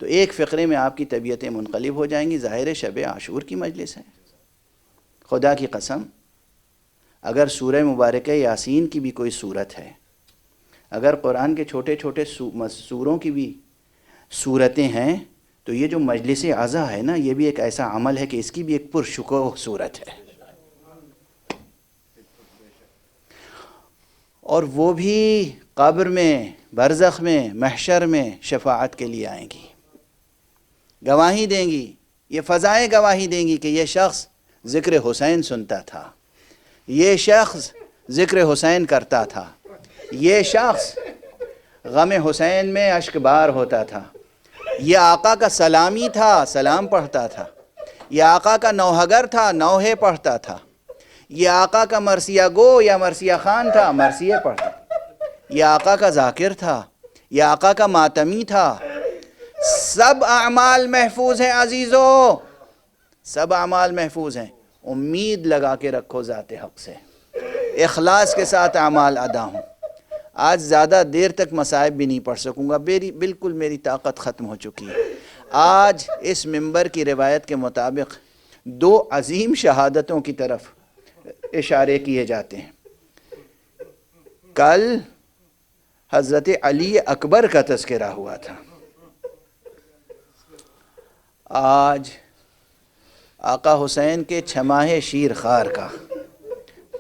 S1: تو ایک فقرے میں آپ کی طبیعتیں منقلب ہو جائیں گی. ظاہر شب عاشور کی مجلس ہے. خدا کی قسم اگر سورہ مبارکہ یاسین کی بھی کوئی صورت ہے، اگر قرآن کے چھوٹے چھوٹے سوروں کی بھی صورتیں ہیں، تو یہ جو مجلس عزا ہے نا، یہ بھی ایک ایسا عمل ہے کہ اس کی بھی ایک پرشکوہ صورت ہے. اور وہ بھی قبر میں، برزخ میں، محشر میں شفاعت کے لیے آئیں گی، گواہی دیں گی. یہ فضائیں گواہی دیں گی کہ یہ شخص ذکر حسین سنتا تھا، یہ شخص ذکر حسین کرتا تھا، یہ شخص غم حسین میں اشک بار ہوتا تھا، یہ آقا کا سلامی تھا، سلام پڑھتا تھا، یہ آقا کا نوحگر تھا، نوحے پڑھتا تھا، یہ آقا کا مرثیہ گو یا مرثیہ خان تھا، مرثیے پڑھتا، یہ آقا کا ذاکر تھا، یہ آقا کا ماتمی تھا. سب اعمال محفوظ ہیں عزیزو، سب اعمال محفوظ ہیں. امید لگا کے رکھو ذات حق سے، اخلاص کے ساتھ اعمال ادا ہوں. آج زیادہ دیر تک مصائب بھی نہیں پڑھ سکوں گا، بالکل میری طاقت ختم ہو چکی ہے. آج اس منبر کی روایت کے مطابق 2 عظیم شہادتوں کی طرف اشارے کیے جاتے ہیں. کل حضرت علی اکبر کا تذکرہ ہوا تھا، آج آقا حسین کے چھماہ شیر خار کا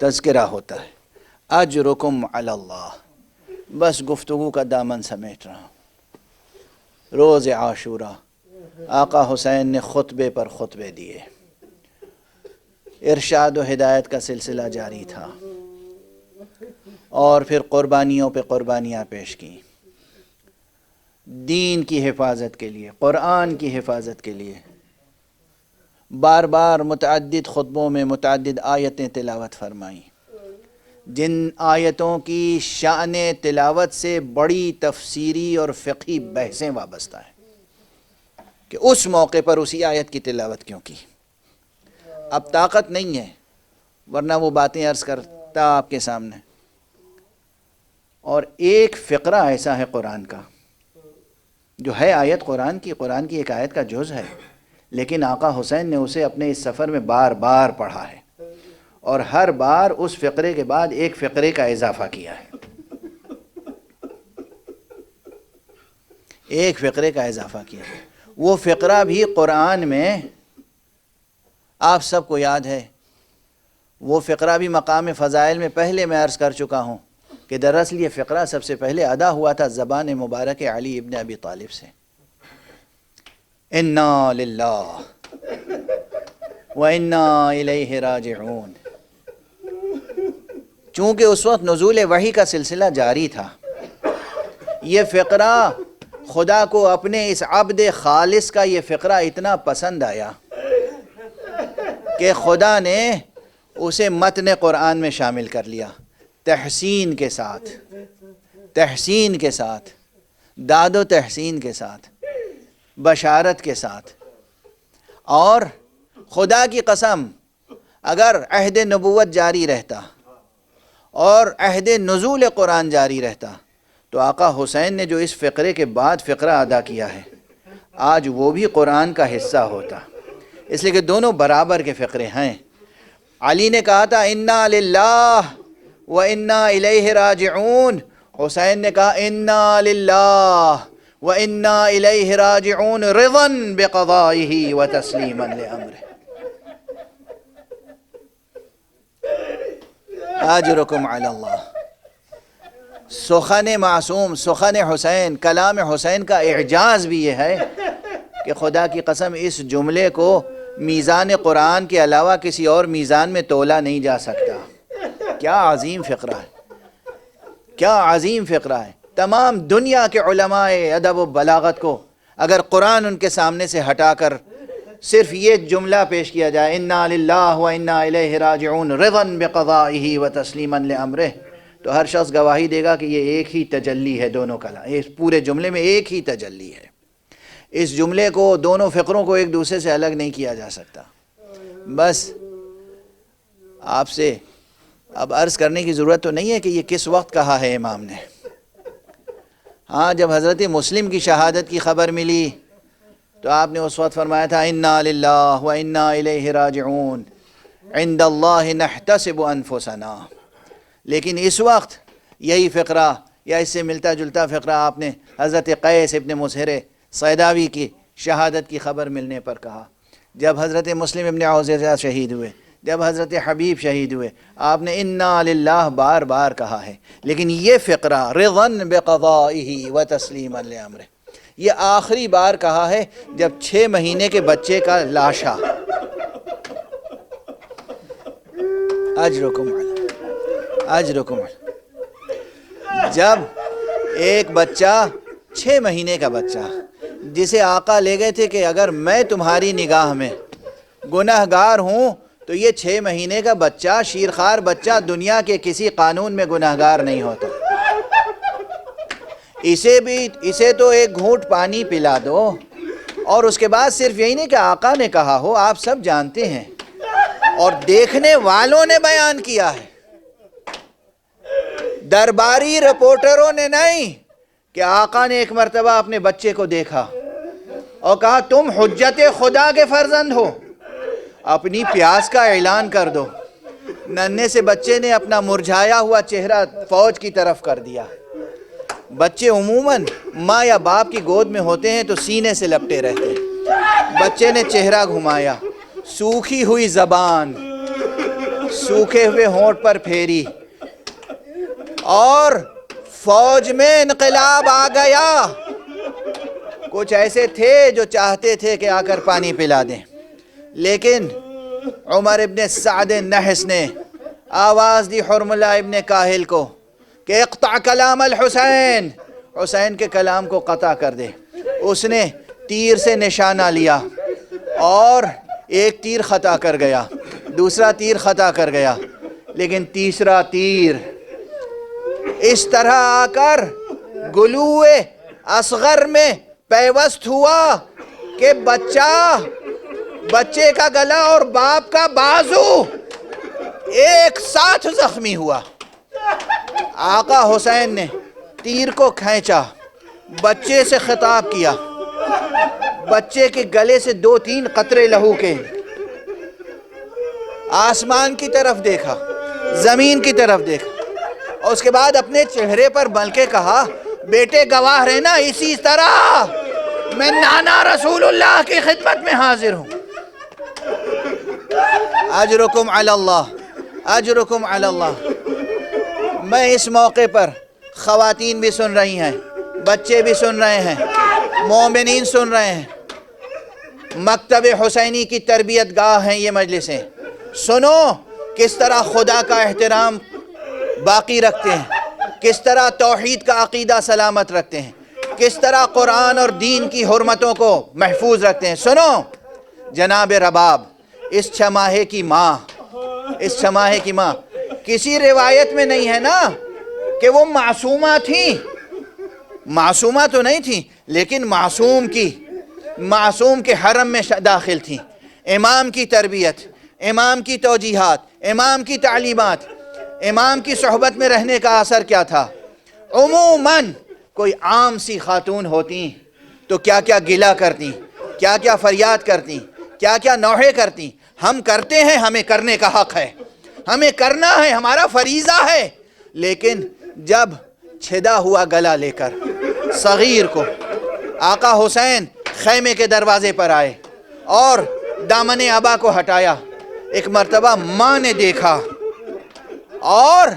S1: تذکرہ ہوتا ہے. اجرکم علی اللہ. بس گفتگو کا دامن سمیٹ رہا ہوں. روز عاشورہ آقا حسین نے خطبے پر خطبے دیے، ارشاد و ہدایت کا سلسلہ جاری تھا، اور پھر قربانیوں پہ قربانیاں پیش کی، دین کی حفاظت کے لیے، قرآن کی حفاظت کے لیے. بار بار متعدد خطبوں میں متعدد آیتیں تلاوت فرمائیں، جن آیتوں کی شأن تلاوت سے بڑی تفسیری اور فقہی بحثیں وابستہ ہیں کہ اس موقع پر اسی آیت کی تلاوت کیوں کی. اب طاقت نہیں ہے، ورنہ وہ باتیں عرض کرتا آپ کے سامنے. اور ایک فقرہ ایسا ہے قرآن کا جو ہے آیت قرآن کی ایک آیت کا جز ہے، لیکن آقا حسین نے اسے اپنے اس سفر میں بار بار پڑھا ہے، اور ہر بار اس فقرے کے بعد ایک فقرے کا اضافہ کیا ہے، ایک فقرے کا اضافہ کیا ہے. وہ فقرہ بھی قرآن میں آپ سب کو یاد ہے. وہ فقرہ بھی مقام فضائل میں پہلے میں عرض کر چکا ہوں کہ دراصل یہ فقرہ سب سے پہلے ادا ہوا تھا زبان مبارک علی ابن ابی طالب سے. انا للہ و انا الیہ راجعون. چونکہ اس وقت نزول وحی کا سلسلہ جاری تھا، یہ فقرہ خدا کو اپنے اس عبد خالص کا یہ فقرہ اتنا پسند آیا کہ خدا نے اسے متن قرآن میں شامل کر لیا، تحسین کے ساتھ، داد و تحسین کے ساتھ، بشارت کے ساتھ. اور خدا کی قسم اگر عہد نبوت جاری رہتا اور عہد نزول قرآن جاری رہتا تو آقا حسین نے جو اس فقرے کے بعد فقرہ ادا کیا ہے آج وہ بھی قرآن کا حصہ ہوتا، اس لیے کہ دونوں برابر کے فقرے ہیں. علی نے کہا تھا انا للہ و انا الیہ راجعون، حسین نے کہا انا للہ وَإِنَّا إِلَيْهِ رَاجِعُونَ رِضًا بِقَضَائِهِ وَتَسْلِيمًا لِأَمْرِهِ. اجرکم علی اللہ. سخن معصوم، سخن حسین، کلام حسین کا اعجاز بھی یہ ہے کہ خدا کی قسم اس جملے کو میزان قرآن کے علاوہ کسی اور میزان میں تولا نہیں جا سکتا. کیا عظیم فقرہ ہے، کیا عظیم فقرہ ہے. تمام دنیا کے علماء ادب و بلاغت کو اگر قرآن ان کے سامنے سے ہٹا کر صرف یہ جملہ پیش کیا جائے انا للہ و انا الیہ راجعون رضا بقضائہ و تسلیما لامرہ، تو ہر شخص گواہی دے گا کہ یہ ایک ہی تجلی ہے. دونوں کلام اس پورے جملے میں ایک ہی تجلی ہے. اس جملے کو، دونوں فقروں کو ایک دوسرے سے الگ نہیں کیا جا سکتا. بس آپ سے اب عرض کرنے کی ضرورت تو نہیں ہے کہ یہ کس وقت کہا ہے امام نے. ہاں، جب حضرت مسلم کی شہادت کی خبر ملی تو آپ نے اس وقت فرمایا تھا انا للہ و انا الیہ راجعون عند اللہ نحتسب انفسنا. لیکن اس وقت یہی فقرہ یا اس سے ملتا جلتا فقرہ آپ نے حضرت قیس ابن مسہر صیداوی کی شہادت کی خبر ملنے پر کہا. جب حضرت مسلم ابن عوذہ شہید ہوئے، جب حضرت حبیب شہید ہوئے، آپ نے انا للہ بار بار کہا ہے. لیکن یہ فقرہ رضا بقضائہ و تسلیما لامرہ یہ آخری بار کہا ہے جب 6 مہینے کے بچے کا لاشا. اجرکم علی، اجرکم علی. جب ایک بچہ 6 مہینے کا بچہ جسے آقا لے گئے تھے کہ اگر میں تمہاری نگاہ میں گناہگار ہوں تو یہ 6 مہینے کا بچہ، شیرخوار بچہ، دنیا کے کسی قانون میں گناہگار نہیں ہوتا. اسے تو ایک گھونٹ پانی پلا دو، اور اس کے بعد صرف یہی نہیں کہ آقا نے کہا ہو، آپ سب جانتے ہیں اور دیکھنے والوں نے بیان کیا ہے. درباری رپورٹروں نے نہیں، کہ آقا نے ایک مرتبہ اپنے بچے کو دیکھا اور کہا تم حجت خدا کے فرزند ہو، اپنی پیاس کا اعلان کر دو. ننھے سے بچے نے اپنا مرجھایا ہوا چہرہ فوج کی طرف کر دیا. بچے عموماً ماں یا باپ کی گود میں ہوتے ہیں تو سینے سے لپٹے رہتے ہیں. بچے نے چہرہ گھمایا، سوکھی ہوئی زبان سوکھے ہوئے ہونٹ پر پھیری، اور فوج میں انقلاب آ گیا. کچھ ایسے تھے جو چاہتے تھے کہ آ کر پانی پلا دیں، لیکن عمر ابن سعد نحس نے آواز دی حرملہ ابن کاہل کو کہ اقطع کلام الحسین، حسین کے کلام کو قطع کر دے. اس نے تیر سے نشانہ لیا اور ایک تیر خطا کر گیا، دوسرا تیر خطا کر گیا، لیکن تیسرا تیر اس طرح آ کر گلوئے اصغر میں پیوست ہوا کہ بچے کا گلا اور باپ کا بازو ایک ساتھ زخمی ہوا. آقا حسین نے تیر کو کھینچا، بچے سے خطاب کیا، بچے کے گلے سے 2-3 قطرے لہو کے، آسمان کی طرف دیکھا، زمین کی طرف دیکھا، اور اس کے بعد اپنے چہرے پر مل کے کہا بیٹے گواہ رہنا، اسی طرح میں نانا رسول اللہ کی خدمت میں حاضر ہوں. اجرکم علی اللہ، اجرکم علی اللہ. میں اس موقع پر خواتین بھی سن رہی ہیں، بچے بھی سن رہے ہیں، مومنین سن رہے ہیں. مکتب حسینی کی تربیت گاہ ہیں یہ مجلسیں. سنو کس طرح خدا کا احترام باقی رکھتے ہیں، کس طرح توحید کا عقیدہ سلامت رکھتے ہیں، کس طرح قرآن اور دین کی حرمتوں کو محفوظ رکھتے ہیں. سنو جناب رباب، اس 6 ماہے کی ماں، اس 6 ماہے کی ماں، کسی روایت میں نہیں ہے نا کہ وہ معصومہ تھیں. معصومہ تو نہیں تھیں، لیکن معصوم کے حرم میں داخل تھیں. امام کی تربیت، امام کی توجیہات، امام کی تعلیمات، امام کی صحبت میں رہنے کا اثر کیا تھا. عموماً کوئی عام سی خاتون ہوتی تو کیا کیا گلہ کرتی، کیا کیا فریاد کرتی، کیا کیا نوحے کرتی. ہم کرتے ہیں، ہمیں کرنے کا حق ہے، ہمیں کرنا ہے، ہمارا فریضہ ہے. لیکن جب چھدا ہوا گلا لے کر صغیر کو آقا حسین خیمے کے دروازے پر آئے اور دامن ابا کو ہٹایا. ایک مرتبہ ماں نے دیکھا اور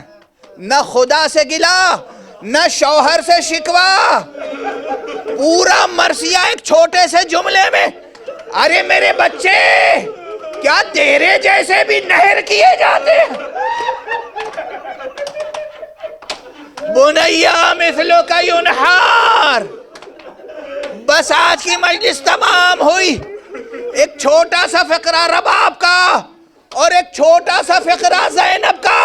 S1: نہ خدا سے گلا نہ شوہر سے شکوا، پورا مرثیہ ایک چھوٹے سے جملے میں. ارے میرے بچے، کیا تیرے جیسے بھی نہر کیے جاتے ہیں؟ بنیا مثلک ینحار. بس آج کی مجلس تمام ہوئی. ایک چھوٹا سا فقرہ رباب کا اور ایک چھوٹا سا فقرہ زینب کا.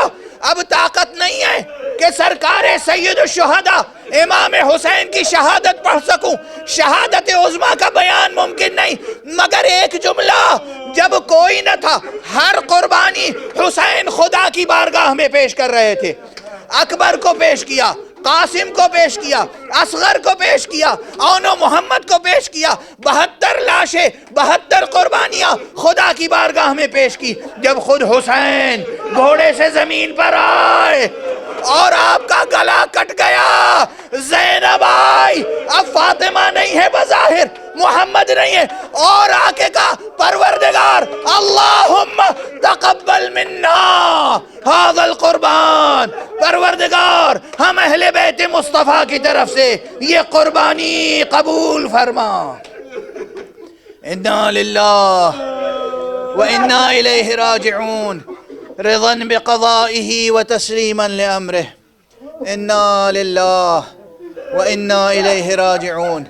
S1: اب طاقت نہیں ہے کہ سرکار سید الشہداء امام حسین کی شہادت پڑھ سکوں. شہادت عظمیٰ کا بیان ممکن نہیں، مگر ایک جملہ جب کوئی نہ تھا، ہر قربانی حسین خدا کی بارگاہ میں پیش کر رہے تھے. اکبر کو پیش کیا، قاسم کو پیش کیا، اصغر کو پیش کیا، اون و محمد کو پیش کیا. 72 لاشیں، 72 قربانیاں خدا کی بارگاہ میں پیش کی. جب خود حسین گھوڑے سے زمین پر آئے اور آپ کا گلا کٹ گیا، زینب آئی. اب فاطمہ نہیں ہے بظاہر، محمد نہیں ہے، اور آکے کا پروردگار اللہم تقبل منا ھذا القربان. پروردگار ہم اہل بیت مصطفیٰ کی طرف سے یہ قربانی قبول فرما. انا للہ وانا الیہ راجعون رضا بقضائه وتسلیما لامرہ. انا للہ وانا الیہ راجعون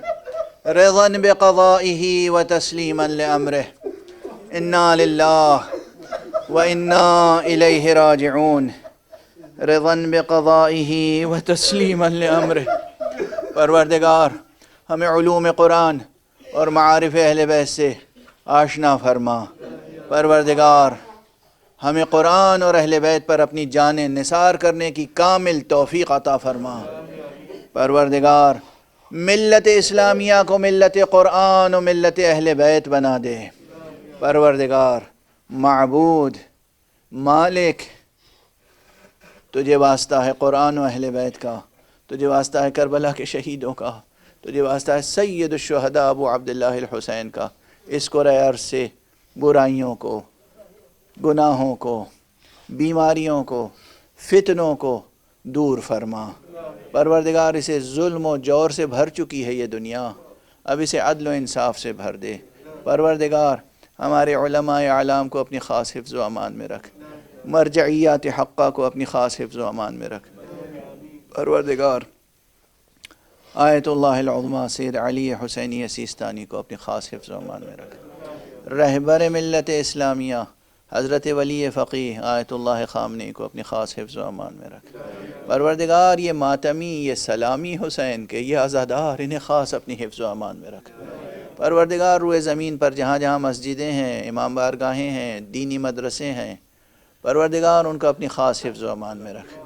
S1: رضا بقضائه وتسلیما لامرہ. انا للہ وانا الیہ راجعون رضا بقضائه وتسلیما لامرہ. پروردگار ہمیں علوم قرآن اور معارف اہل بیت سے آشنا فرما. پروردگار ہمیں قرآن اور اہل بیت پر اپنی جانیں نثار کرنے کی کامل توفیق عطا فرما. پروردگار ملت اسلامیہ کو ملت قرآن و ملت اہل بیت بنا دے. پروردگار معبود مالک، تجھے واسطہ ہے قرآن و اہل بیت کا، تجھے واسطہ ہے کربلا کے شہیدوں کا، تجھے واسطہ ہے سید الشہداء ابو عبداللہ الحسین کا. اس قرۂ ارض سے برائیوں کو، گناہوں کو، بیماریوں کو، فتنوں کو دور فرما. پروردگار اسے ظلم و جور سے بھر چکی ہے یہ دنیا، اب اسے عدل و انصاف سے بھر دے. پروردگار ہمارے علماء اعلام کو اپنی خاص حفظ و امان میں رکھ، مرجعیات حقہ کو اپنی خاص حفظ و امان میں رکھ. پروردگار آیت اللہ العظمیٰ سید علی حسینی سیستانی کو اپنی خاص حفظ و امان میں رکھ. رہبر ملت اسلامیہ حضرت ولی فقیہ آیت اللہ خامنی کو اپنی خاص حفظ و امان میں رکھ. پروردگار یہ ماتمی، یہ سلامی حسین کے، یہ عزادار، انہیں خاص اپنی حفظ و امان میں رکھ. پروردگار روئے زمین پر جہاں جہاں مسجدیں ہیں، امام بارگاہیں ہیں، دینی مدرسے ہیں، پروردگار ان کو اپنی خاص حفظ و امان میں رکھ.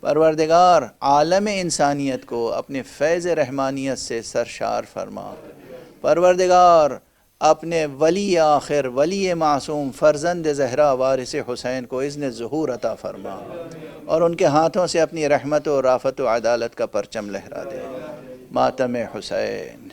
S1: پروردگار عالم انسانیت کو اپنے فیض رحمانیت سے سرشار فرما. پروردگار اپنے ولی آخر، ولی معصوم، فرزند زہرا وارث حسین کو اذن ظہور عطا فرما اور ان کے ہاتھوں سے اپنی رحمت و رافت و عدالت کا پرچم لہرا دے. ماتم حسین.